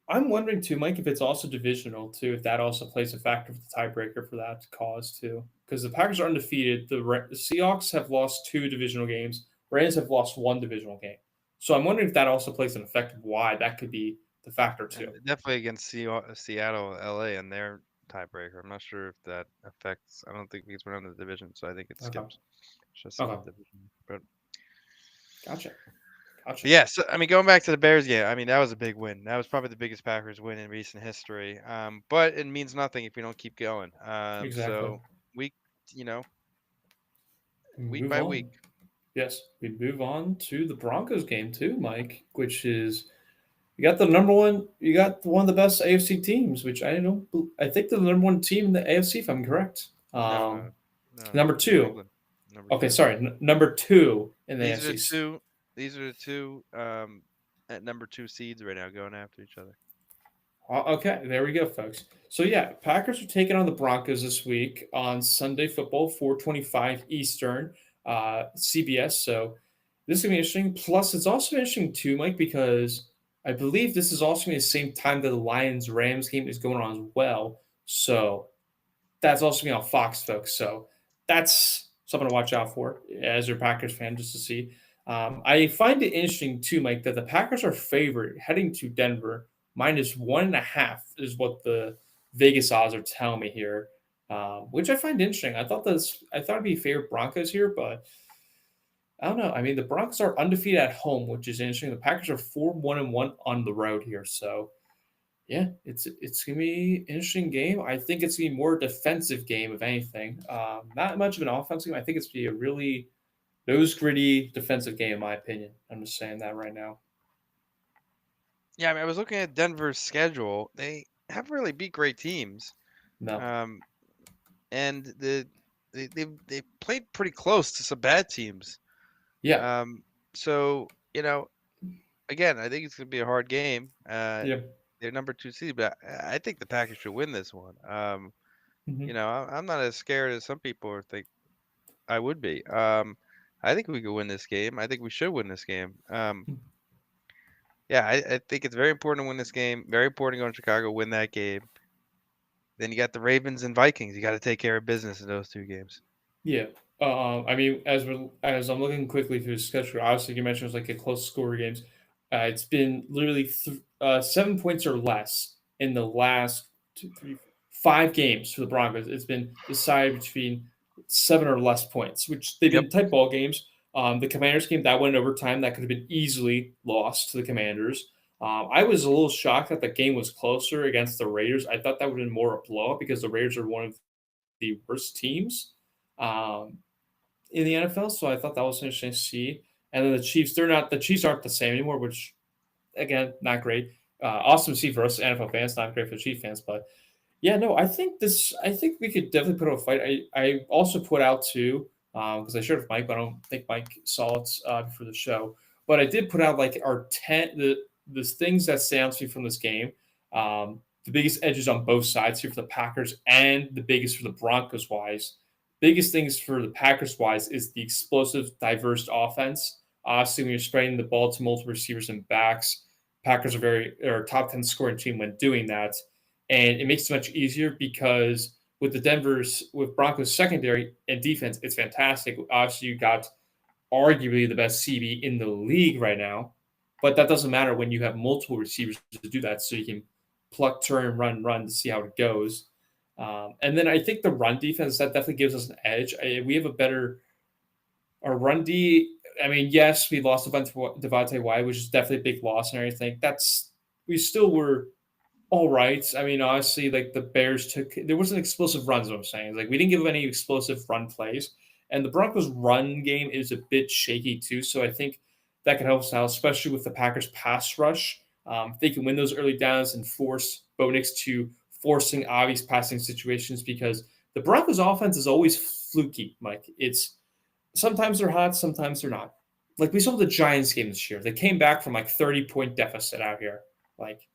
I'm wondering too, Mike, if it's also divisional too, if that also plays a factor for the tiebreaker for that cause too, because the Packers are undefeated. The Seahawks have lost 2 divisional games. Rams have lost 1 divisional game. So I'm wondering if that also plays an effect of why that could be the factor too. And definitely against Seattle, LA, and their tiebreaker. I'm not sure if that affects. I don't think because we're on the division, so I think it skips. Just the division. But Gotcha. Gotcha. Yes, I mean, going back to the Bears game, I mean, that was a big win. That was probably the biggest Packers win in recent history. But it means nothing if we don't keep going. Exactly. So week, you know, We week move by week. on. Yes, we move on to the Broncos game too, Mike, which is you got the number one. You got one of the best AFC teams, which I don't. I think they're the number one team in the AFC, if I'm correct. No, no, no. Number New two. England, number Okay, two. sorry, number two in the These are the AFC. two. These are the two at number 2 seeds right now, going after each other. Okay, there we go, folks. So yeah, Packers are taking on the Broncos this week on Sunday Football, 4:25 Eastern, CBS. So this is gonna be interesting. Plus, it's also interesting too, Mike, because I believe this is also gonna be the same time that the Lions Rams game is going on as well. So that's also gonna be on Fox, folks. So that's something to watch out for as a Packers fan, just to see. I find it interesting too, Mike, that the Packers are favored heading to Denver. -1.5 is what the Vegas odds are telling me here, which I find interesting. I thought it'd be favorite Broncos here, but I don't know. I mean, the Broncos are undefeated at home, which is interesting. The Packers are 4-1-1 on the road here, so yeah, it's gonna be an interesting game. I think it's gonna be more defensive game, if anything. Not much of an offensive game. I think it's gonna be a really nose gritty defensive game, in my opinion. I'm just saying that right now. Yeah, I mean, I was looking at Denver's schedule. They haven't really beat great teams. No. And they played pretty close to some bad teams. Yeah. So again, I think it's gonna be a hard game. Yeah. They're number 2 seed, but I think the Packers should win this one. Mhm. I'm not as scared as some people think I would be. I think we could win this game. I think we should win this game. Yeah, I think it's very important to win this game. Very important to go to Chicago, win that game. Then you got the Ravens and Vikings. You got to take care of business in those 2 games. Yeah. I mean, as I'm looking quickly through the schedule, obviously you mentioned it was like a close score games. It's been literally 7 points or less in the last 5 games for the Broncos. It's been decided between 7 or less points, which they've been tight ball games. The Commanders game that went overtime that could have been easily lost to the Commanders. I was a little shocked that the game was closer against the Raiders. I thought that would have been more a blowout because the Raiders are one of the worst teams in the NFL. So I thought that was interesting to see. And then the Chiefs, the Chiefs aren't the same anymore, which again, not great. Awesome to see for us NFL fans, not great for Chiefs fans, but yeah, no, I think we could definitely put up a fight. I also put out too, because I shared with Mike, but I don't think Mike saw it for the show. But I did put out like our 10 the things that stand out to me from this game. The biggest edges on both sides here for the Packers and the biggest for the Broncos wise. Biggest things for the Packers wise is the explosive, diverse offense. Obviously, when you're spreading the ball to multiple receivers and backs, Packers are top 10 scoring team when doing that. And it makes it much easier because with with Broncos secondary and defense, it's fantastic. Obviously, you got arguably the best CB in the league right now, but that doesn't matter when you have multiple receivers to do that. So you can pluck, turn, run to see how it goes. And then I think the run defense that definitely gives us an edge. We have our run D. I mean, yes, we lost Devontae White, which is definitely a big loss and everything. We still were all right. I mean, honestly, like the Bears there wasn't explosive runs. What I'm saying, like we didn't give any explosive run plays, and the Broncos' run game is a bit shaky too. So I think that could help us out, especially with the Packers' pass rush. If they can win those early downs and force Bo Nix to forcing obvious passing situations, because the Broncos' offense is always fluky. Mike, it's sometimes they're hot, sometimes they're not. Like we saw the Giants game this year, they came back from like 30-point deficit out here, like.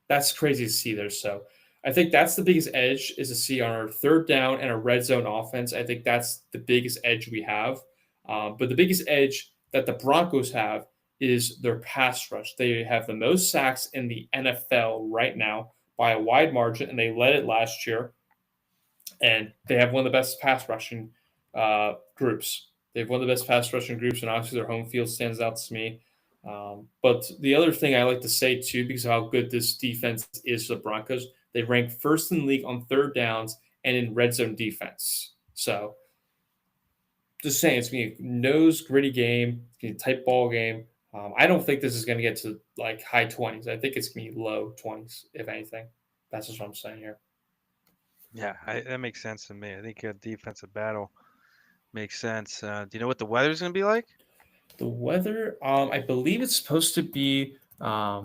That's crazy to see there. So I think that's the biggest edge is to see on our third down and a red zone offense. I think that's the biggest edge we have. But the biggest edge that the Broncos have is their pass rush. They have the most sacks in the NFL right now by a wide margin, and they led it last year. And they have one of the best pass rushing groups. They have one of the best pass rushing groups, and obviously their home field stands out to me. But the other thing I like to say too, because of how good this defense is for the Broncos, they rank first in the league on third downs and in red zone defense. So just saying, it's going to be a nose gritty game. It's going to be a tight ball game. I don't think this is going to get to like high 20s. I think it's going to be low 20s, if anything. That's just what I'm saying here. Yeah, that makes sense to me. I think a defensive battle makes sense. Do you know what the weather's going to be like? The weather, I believe it's supposed to be. I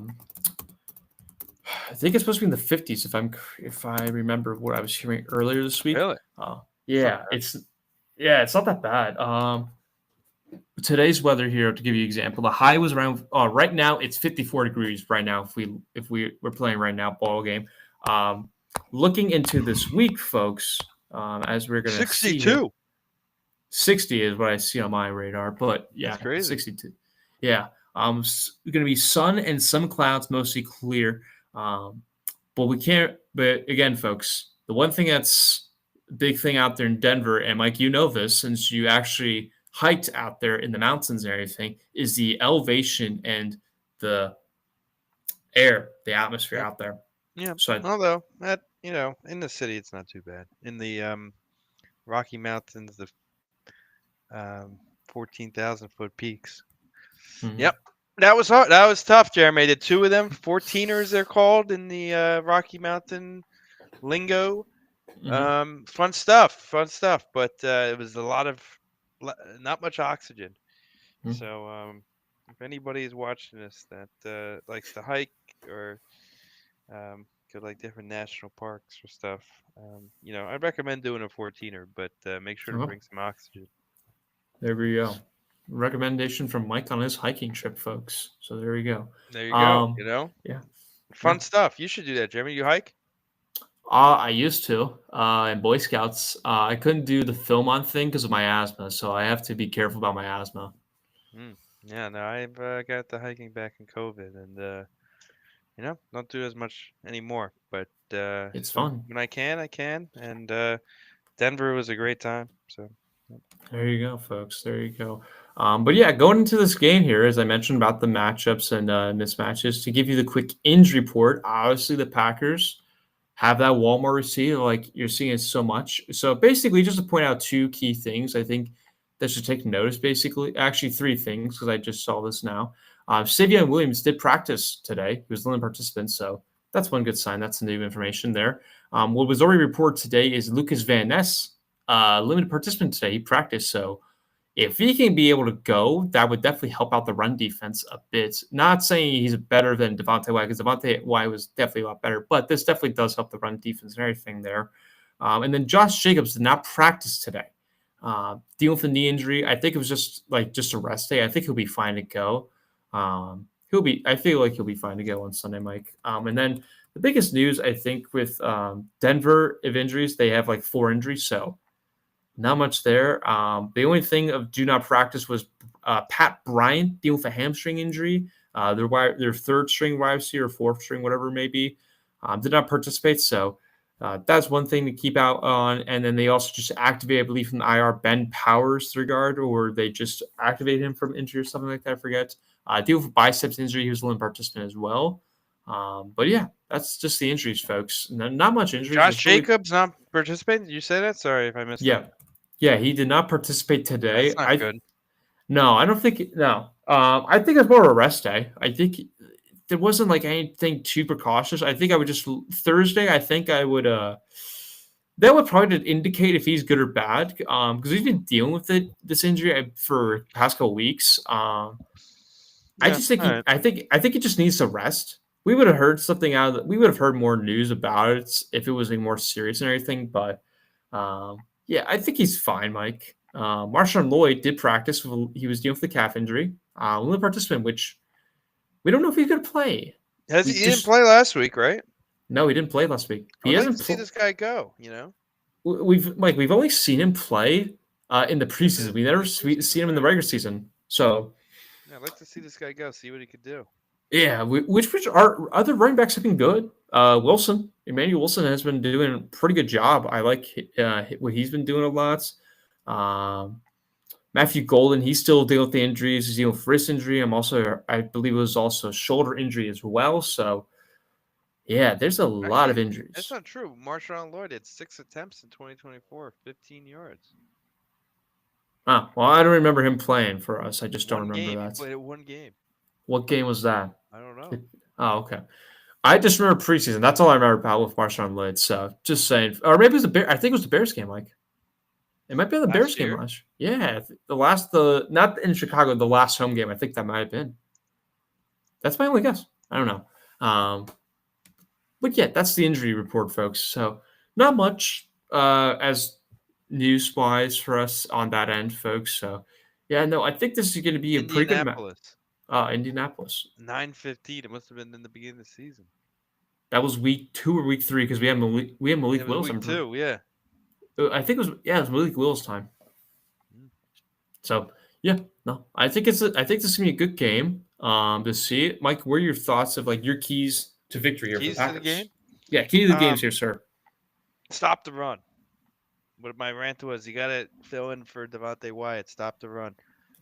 think it's supposed to be in the 50s if I remember what I was hearing earlier this week. Really? Yeah, it's not that bad. Today's weather here, to give you an example, the high was around right now it's 54 degrees right now if we're playing right now ball game. Looking into this week, folks, as we're gonna see here, 62. 60 is what I see on my radar, but yeah, That's crazy. 62. Yeah. It's going to be sun and some clouds, mostly clear. But again, folks, the one thing that's a big thing out there in Denver, and Mike, you know this since you actually hiked out there in the mountains and everything, is the elevation and the air, the atmosphere out there. Yeah. So although in the city it's not too bad. In the Rocky Mountains, the 14,000-foot peaks. Mhm. Yep. That was hard. That was tough, Jeremy. The two of them, 14ers, they're called in the Rocky Mountain lingo. Mhm. Fun stuff. But it was not much oxygen. Mhm. So if anybody is watching this that likes to hike or go like different national parks or stuff, I'd recommend doing a 14er, but make sure to bring some oxygen. There we go. Recommendation from Mike on his hiking trip, folks. So there we go. There you go. Yeah. Fun stuff. You should do that, Jeremy. You hike? I used to in Boy Scouts. I couldn't do the film on thing because of my asthma, so I have to be careful about my asthma. Yeah, no, I've got the hiking back in COVID, and don't do as much anymore. But It's fun. when I can, and Denver was a great time. So there you go, folks. There you go. But yeah, going into this game here, as I mentioned about the matchups and mismatches, to give you the quick injury report, obviously the Packers have that Walmart receipt, like you're seeing it so much. So basically, just to point out two key things, I think that should take notice. Basically, actually three things because I just saw this now. Savion Williams did practice today. He was the only participant, so that's one good sign. That's new information there. What was already reported today is Lucas Van Ness, limited participant today. He practiced, so if he can be able to go, that would definitely help out the run defense a bit. Not saying he's better than Devontae White, because Devontae White was definitely a lot better, but this definitely does help the run defense and everything there. And then Josh Jacobs did not practice today. Dealing with a knee injury. I think it was just a rest day. I think he'll be fine to go. I feel like he'll be fine to go on Sunday, Mike. And then the biggest news, I think, with Denver of injuries, they have like 4 injuries, so not much there. The only thing of do not practice was Pat Bryant dealing with a hamstring injury. Their third string wide receiver or fourth string, whatever it may be, did not participate. So that's one thing to keep out on. And then they also just activate, I believe, from the IR Ben Powers regard, or they just activate him from injury or something like that. I forget. Deal with biceps injury. He was a lone participant as well. But yeah, that's just the injuries, folks. Not much injuries. Josh Jacobs not participating? Did you say that? Sorry if I missed that. Yeah, he did not participate today. That's not good. No, I don't think. No, I think it's more of a rest day. I think there wasn't like anything too precautious. I think I would just Thursday. I think I would. That would probably indicate if he's good or bad. Because he's been dealing with this injury for the past couple weeks. I just think I think he just needs to rest. We would have heard something we would have heard more news about it if it was like more serious and everything. But yeah, I think he's fine, Mike. Marshawn Lloyd did practice. He was dealing with the calf injury. Only participant, which we don't know if he's going to play. He didn't play last week, right? No, he didn't play last week. He hasn't see this guy go. We've only seen him play in the preseason. We never seen him in the regular season. So yeah, I'd like to see this guy go, see what he could do. Yeah, which our other running backs have been good. Emmanuel Wilson has been doing a pretty good job. I like what he's been doing a lot. Matthew Golden, he's still dealing with the injuries. He's dealing with wrist injury. I believe it was also shoulder injury as well. So, yeah, there's a lot of injuries. That's not true. Marshawn Lloyd had 6 attempts in 2024, 15 yards. Well, I don't remember him playing for us. I just don't remember that. He played at one game. What game was that? I don't know. Oh, okay. I just remember preseason. That's all I remember about with Marshawn Lynch. So just saying, or maybe it was the Bear. I think it was the Bears game. Like it might be the Bears Last game year? last. Yeah, not in Chicago. The last home game. I think that might have been. That's my only guess. I don't know. But yeah, that's the injury report, folks. So not much as news wise for us on that end, folks. So yeah, no, I think this is going to be a pretty good match. Indianapolis. Indianapolis. 9:15. It must have been in the beginning of the season. That was week 2 or week 3 because we had Malik It was Willis. week 2, yeah. I think it was Malik Willis time. Mm. So yeah, no, I think this is gonna be a good game. To see, Mike, what are your thoughts of like your keys to victory here for the Keys to the Packers? game? Yeah, key to the games here, sir. Stop the run. What my rant was, you got to fill in for Devontae Wyatt. Stop the run.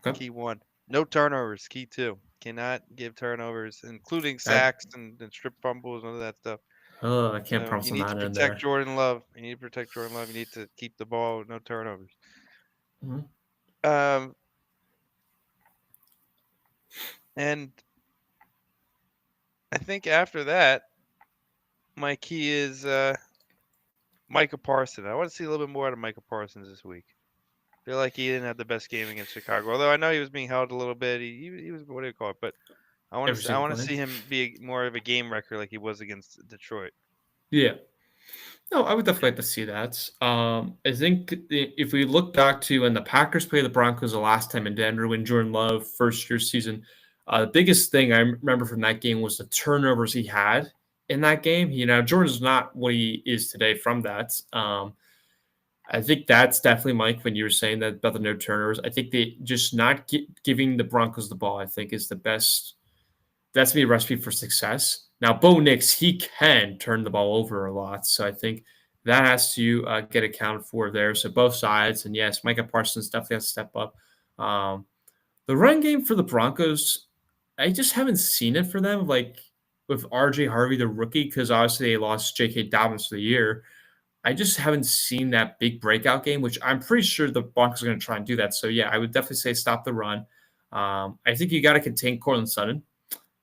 Okay. Key 1. No turnovers. Key 2. Cannot give turnovers, including That- sacks and strip fumbles and all that stuff. I can't So promise you on need to that in protect there. Jordan Love. You need to protect Jordan Love. You need to keep the ball. No turnovers. Mhm. And I think after that, my key is Micah Parsons. I want to see a little bit more out of Micah Parsons this week. I feel like he didn't have the best game against Chicago, although I know he was being held a little bit. He was, what do you call it? But I want Every to single play. see him be more of a game wrecker like he was against Detroit. Yeah. No, I would definitely like to see that. I think if we look back to when the Packers played the Broncos the last time in Denver, when Jordan Love first year season, the biggest thing I remember from that game was the turnovers he had in that game. Jordan's not what he is today from that. I think that's definitely, Mike, when you were saying that about the no turnovers. I think they just not giving the Broncos the ball, I think, is the best. That's going to be a recipe for success. Now, Bo Nix, he can turn the ball over a lot. So I think that has to get accounted for there. So both sides. And yes, Micah Parsons definitely has to step up. The run game for the Broncos, I just haven't seen it for them. Like with RJ Harvey, the rookie, because obviously they lost J.K. Dobbins for the year. I just haven't seen that big breakout game, which I'm pretty sure the Broncos are going to try and do that. So, yeah, I would definitely say stop the run. I think you got to contain Courtland Sutton.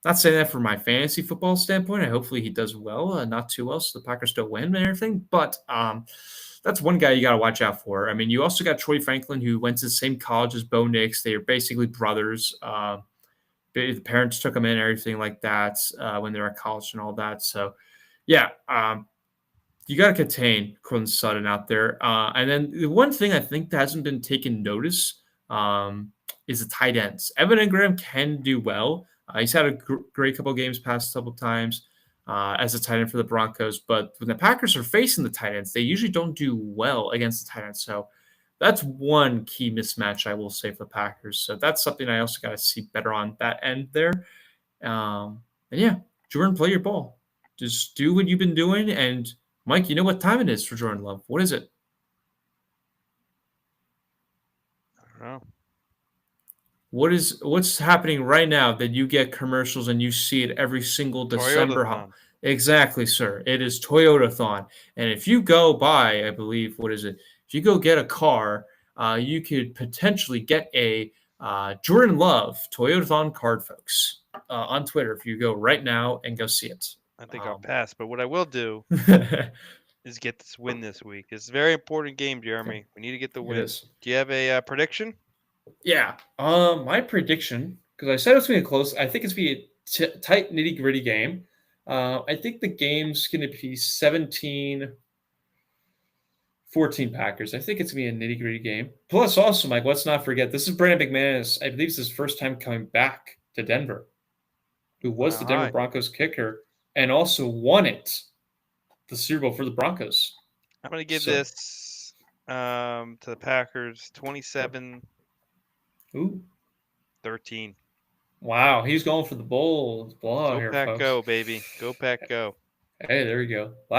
Not saying that from my fantasy football standpoint. Hopefully he does well, not too well, so the Packers still win and everything. But that's one guy you got to watch out for. I mean, you also got Troy Franklin, who went to the same college as Bo Nix. They are basically brothers. The parents took him in and everything like that when they were at college and all that. So, yeah, you got to contain Courtland Sutton out there. And then the one thing I think that hasn't been taken notice is the tight ends. Evan Engram can do well. He's had a great couple of games past couple of times as a tight end for the Broncos. But when the Packers are facing the tight ends, they usually don't do well against the tight ends. So that's one key mismatch, I will say, for the Packers. So that's something I also got to see better on that end there. And yeah, Jordan, play your ball. Just do what you've been doing. And Mike, you know what time it is for Jordan Love. What is it? I don't know. What's happening right now that you get commercials and you see it every single December? Toyota-thon. Exactly, sir. It is Toyota-thon. And if you go buy, I believe, what is it? If you go get a car, you could potentially get a Jordan Love Toyota-thon card, folks, on Twitter if you go right now and go see it. I think I'll pass, but what I will do is get this win this week. It's a very important game, Jeremy. We need to get the win. It is. Do you have a prediction? Yeah. My prediction, because I said it's going to be close, I think it's going to be a tight, nitty-gritty game. I think the game's going to be 17-14 Packers. I think it's going to be a nitty-gritty game. Plus, also, Mike, let's not forget, this is Brandon McManus. I believe it's his first time coming back to Denver, who was the Denver Broncos kicker and also won the Super Bowl for the Broncos. I'm going to give this to the Packers 27-13. Wow, he's going for the Bulls. Go here, Pack folks. go, baby. Go Pack go. Hey, there you go. The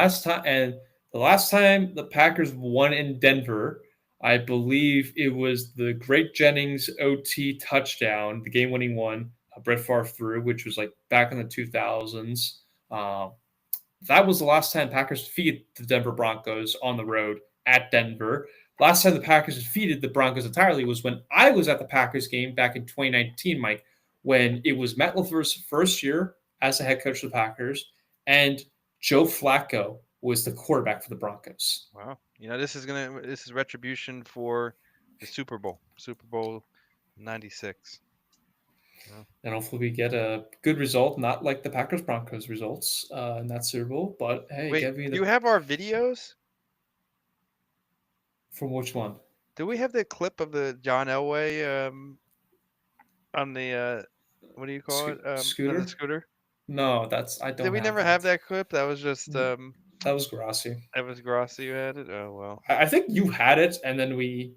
last time the Packers won in Denver, I believe it was the Great Jennings OT touchdown, the game-winning one, Brett Favre threw, which was like back in the 2000s. That was the last time Packers defeated the Denver Broncos on the road at Denver. Last time the Packers defeated the Broncos entirely was when I was at the Packers game back in 2019, Mike, when it was Matt LaFleur's first year as the head coach of the Packers, and Joe Flacco was the quarterback for the Broncos. Wow. This is retribution for the Super Bowl 96. And hopefully we get a good result, not like the Packers Broncos results in that Super Bowl. But hey, Wait, give me do you have our videos? From which one? Do we have the clip of the John Elway on the what do you call it? Scooter? The scooter? No, I don't. Did we never have that clip? That was just that was Grassi. That was Grassi who had it. Oh well. I think you had it, and then I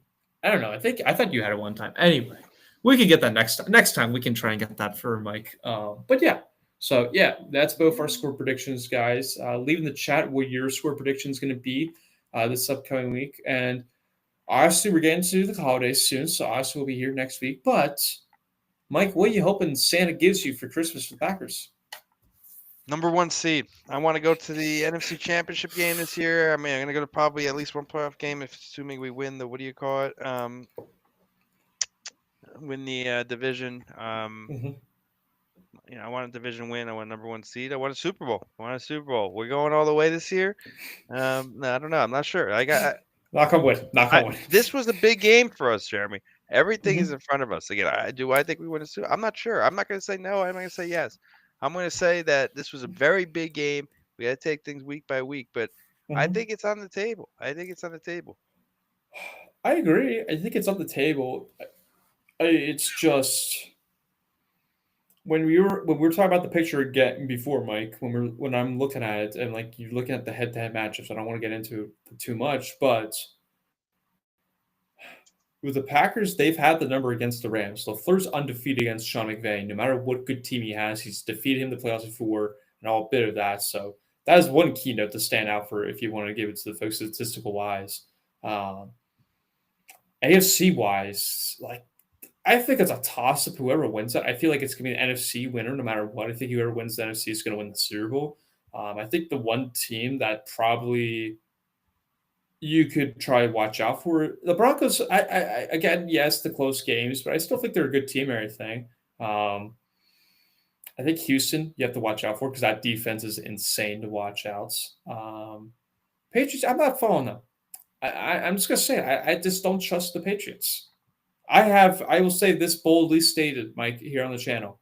don't know. I thought you had it one time. Anyway, we could get that next time. We can try and get that for Mike. But yeah. So yeah, that's both our score predictions, guys. Leave in the chat what your score prediction is going to be this upcoming week. And obviously, we're getting to the holidays soon, so obviously we'll be here next week. But Mike, what are you hoping Santa gives you for Christmas for the Packers? Number 1 seed. I want to go to the NFC Championship game this year. I mean, I'm going to go to probably at least one playoff game, assuming we win the, what do you call it? Win the division. I want a division win. I want number 1 seed. I want a Super Bowl. We're going all the way this year. No, I don't know. I'm not sure. Knock on wood. This was a big game for us, Jeremy. Everything is in front of us. Again, I think we win a Super Bowl? I'm not sure. I'm not going to say no. I'm not going to say yes. I'm going to say that this was a very big game. We got to take things week by week, but I think it's on the table. I agree. I think it's on the table. It's just when we were talking about the picture again before, Mike. When I'm looking at it and like you're looking at the head-to-head matchups, I don't want to get into it too much, but with the Packers, they've had the number against the Rams. LaFleur's undefeated against Sean McVay. No matter what good team he has, he's defeated him in the playoffs before and all bit of that. So that is one keynote to stand out for if you want to give it to the folks statistical-wise. AFC-wise, I think it's a toss-up whoever wins it. I feel like it's going to be an NFC winner no matter what. I think whoever wins the NFC is going to win the Super Bowl. I think the one team that probably you could try and watch out for the Broncos. I again, yes, the close games, but I still think they're a good team and everything. I think Houston you have to watch out for because that defense is insane to watch out. Patriots, I'm not following them. I'm just gonna say I just don't trust the Patriots. I will say this boldly stated, Mike, here on the channel.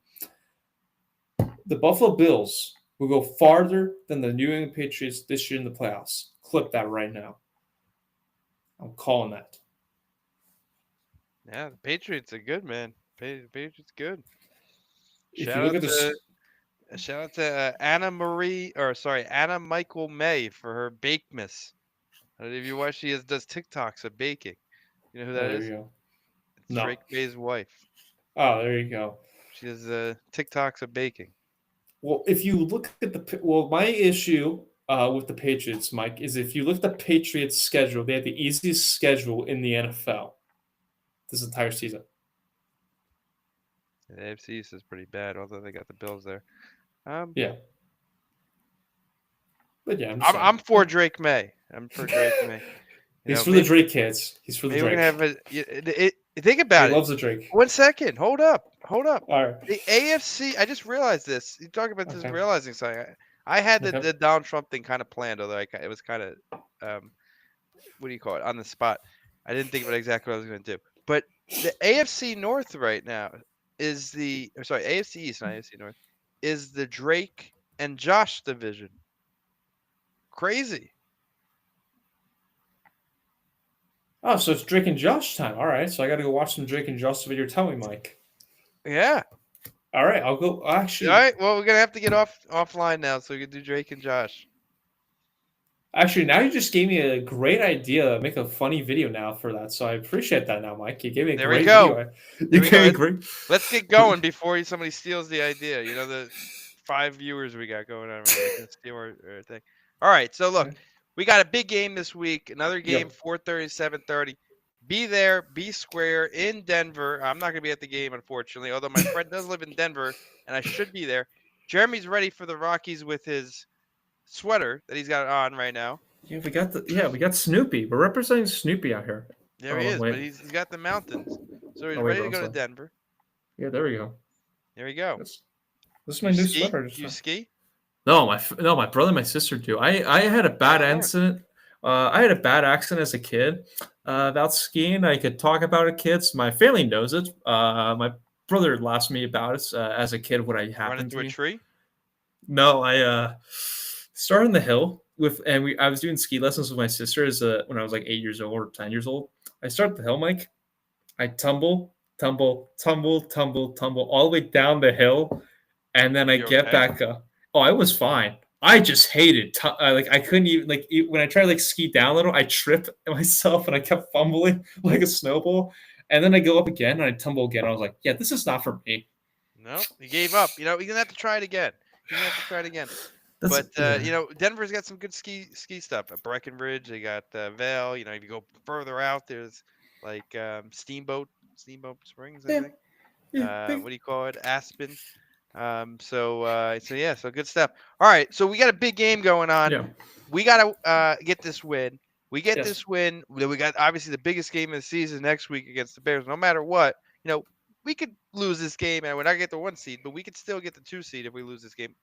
The Buffalo Bills will go farther than the New England Patriots this year in the playoffs. Clip that right now. I'm calling that. Yeah, the Patriots are good, man. Patriots good. Shout out to Anna Michael May for her bakemas. If you watch, she does TikToks of baking. You know who that is? You go. It's Drake May's wife. Oh, there you go. She does TikToks of baking. Well, if you look at my issue with the Patriots, Mike, is if you look at the Patriots' schedule, they have the easiest schedule in the NFL this entire season. The AFC East is pretty bad, although they got the Bills there. Yeah. But yeah, I'm for Drake May. He's for the Drake kids. He's for the Drake. Think about it. He loves the Drake. 1 second. Hold up. All right. The AFC. I just realized this. You talk about this realizing something. I had the Donald Trump thing kind of planned, although it was kind of what do you call it, on the spot. I didn't think about exactly what I was going to do. But the AFC North right now is AFC East, not AFC North, is the Drake and Josh division. Crazy. Oh, so it's Drake and Josh time. All right, so I got to go watch some Drake and Josh video. Tell me, Mike. Yeah. All right, I'll go. Actually, all right. Well, we're gonna have to get offline now, so we can do Drake and Josh. Actually, now you just gave me a great idea. Make a funny video now for that, so I appreciate that. Now, Mike, you gave me a great video. Let's get going before somebody steals the idea. You know, the 5 viewers we got going on. Right? Steal our thing. All right, so look, we got a big game this week. Another game, 4:30, 7:30. Be there, be square in Denver. I'm not going to be at the game, unfortunately, although my friend does live in Denver, and I should be there. Jeremy's ready for the Rockies with his sweater that he's got on right now. Yeah, we got Snoopy. We're representing Snoopy out here. There he is, but he's got the mountains. So he's ready to go to Denver. Yeah, there we go. There you go. This is my new sweater. You ski? No, my brother and my sister do. I had a bad accident. I had a bad accident as a kid about skiing. I could talk about it, kids. My family knows it. My brother laughs at me about it as a kid when I Run happened into to a me. tree? No, I started in the hill I was doing ski lessons with my sister when I was like 8 years old or 10 years old. I start the hill, Mike. I tumble all the way down the hill, and then I You get okay? back up. Oh, I was fine. I just hated like I couldn't even when I tried to like ski down a little, I tripped myself and I kept fumbling like a snowball. And then I go up again and I tumble again. I was like, yeah, this is not for me. No, you gave up. You're gonna have to try it again. You're gonna have to try it again. That's, But Denver's got some good ski stuff. At Breckenridge, they got Vail. If you go further out, there's like Steamboat Springs, I yeah, think. yeah, What do you call it? Aspen. So good stuff. All right, so we got a big game going on. yeah. We got to get this win. We get Yes. this win. Then we got obviously the biggest game of the season next week against the Bears. No matter what, we could lose this game and we're not gonna get the 1 seed, but we could still get the 2 seed if we lose this game.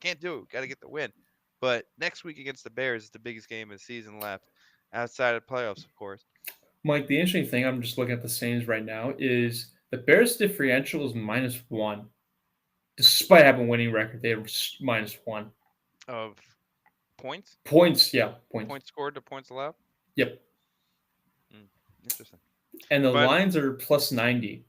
Can't do it. Got to get the win. But next week against the Bears is the biggest game of the season left, outside of playoffs, of course. Mike, the interesting thing, I'm just looking at the Saints right now, is the Bears differential is -1. Despite having a winning record, they have -1. Of points? Points, yeah. Points. Points scored to points allowed? Yep. Interesting. And the Lions are +90.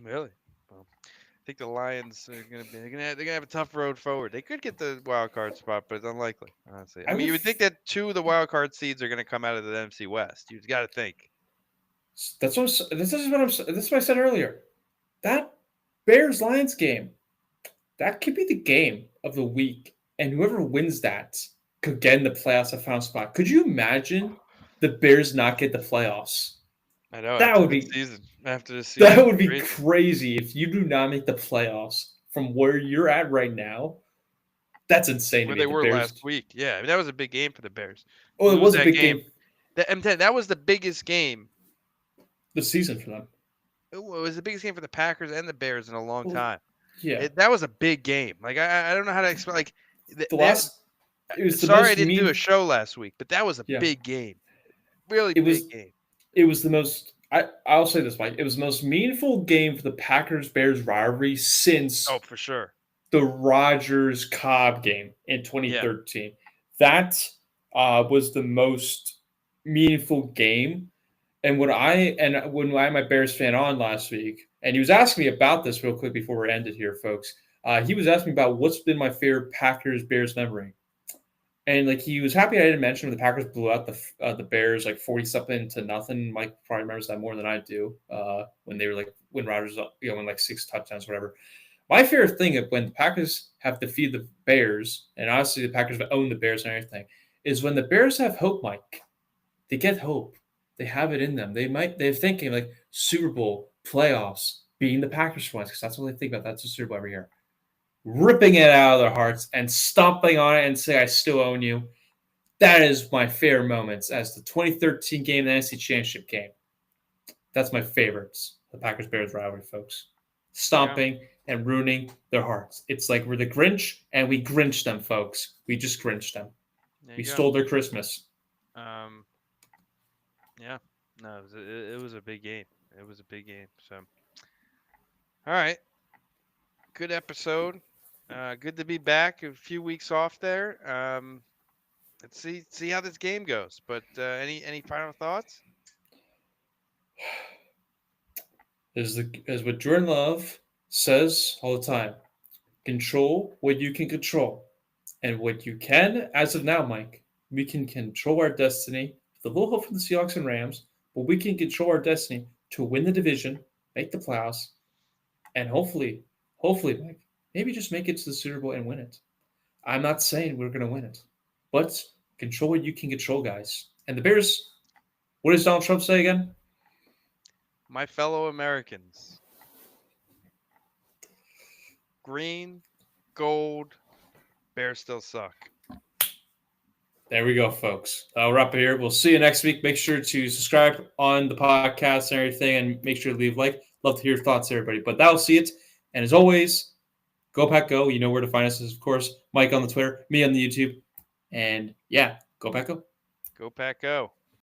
Really? Well, I think the Lions are they're gonna have a tough road forward. They could get the wild card spot, but it's unlikely, honestly. I mean, you would think that 2 of the wild card seeds are gonna come out of the NFC West. You've got to think. This is what I said earlier. That Bears Lions game, that could be the game of the week, and whoever wins that could get in the playoffs a final spot. Could you imagine the Bears not get the playoffs? I know That would be season after the season. That would be crazy if you do not make the playoffs from where you're at right now. That's insane. Where they were last week. Yeah, I mean, that was a big game for the Bears. Oh, it was a big game. That was the biggest game. The season for them. It was the biggest game for the Packers and the Bears in a long time. Yeah, that was a big game. Like I don't know how to explain. Like I didn't do a show last week, but that was a big game. Really big game. It was the most. I'll say this, Mike. It was the most meaningful game for the Packers-Bears rivalry since. Oh, for sure. The Rodgers-Cobb game in 2013. Yeah. That was the most meaningful game. And when I had my Bears fan on last week, and he was asking me about this real quick before we ended here, folks. He was asking me about what's been my favorite Packers-Bears memory. And like he was happy I didn't mention when the Packers blew out the Bears like 40-something-0. Mike probably remembers that more than I do. When they were when Rodgers won like 6 touchdowns, whatever. My favorite thing when the Packers have defeated the Bears, and obviously the Packers have owned the Bears and everything, is when the Bears have hope, Mike. They get hope. They have it in them. They're thinking like Super Bowl, playoffs, beating the Packers once, because that's what they think about. That's the Super Bowl every year. Ripping it out of their hearts and stomping on it and say, I still own you. That is my favorite moments as the 2013 game, the NFC Championship game. That's my favorites, the Packers-Bears rivalry, folks. Stomping and ruining their hearts. It's like we're the Grinch, and we Grinch them, folks. We just Grinch them. We stole their Christmas. Yeah. No, it was a big game. It was a big game. So, all right. Good episode. Good to be back. A few weeks off there. Let's see how this game goes. But any final thoughts? As what Jordan Love says all the time, control what you can control. And what you can, as of now, Mike, we can control our destiny with a little help from the Seahawks and Rams, but we can control our destiny to win the division, make the playoffs, and hopefully, Mike, maybe just make it to the Super Bowl and win it. I'm not saying we're going to win it, but control what you can control, guys. And the Bears, what does Donald Trump say again? My fellow Americans. Green, gold, Bears still suck. There we go, folks. I'll wrap it here. We'll see you next week. Make sure to subscribe on the podcast and everything, and make sure to leave a like. Love to hear your thoughts, everybody. But that'll see it. And as always, go Pack Go. You know where to find us, of course. Mike on the Twitter, me on the YouTube. And yeah, go Pack Go. Go Pack Go.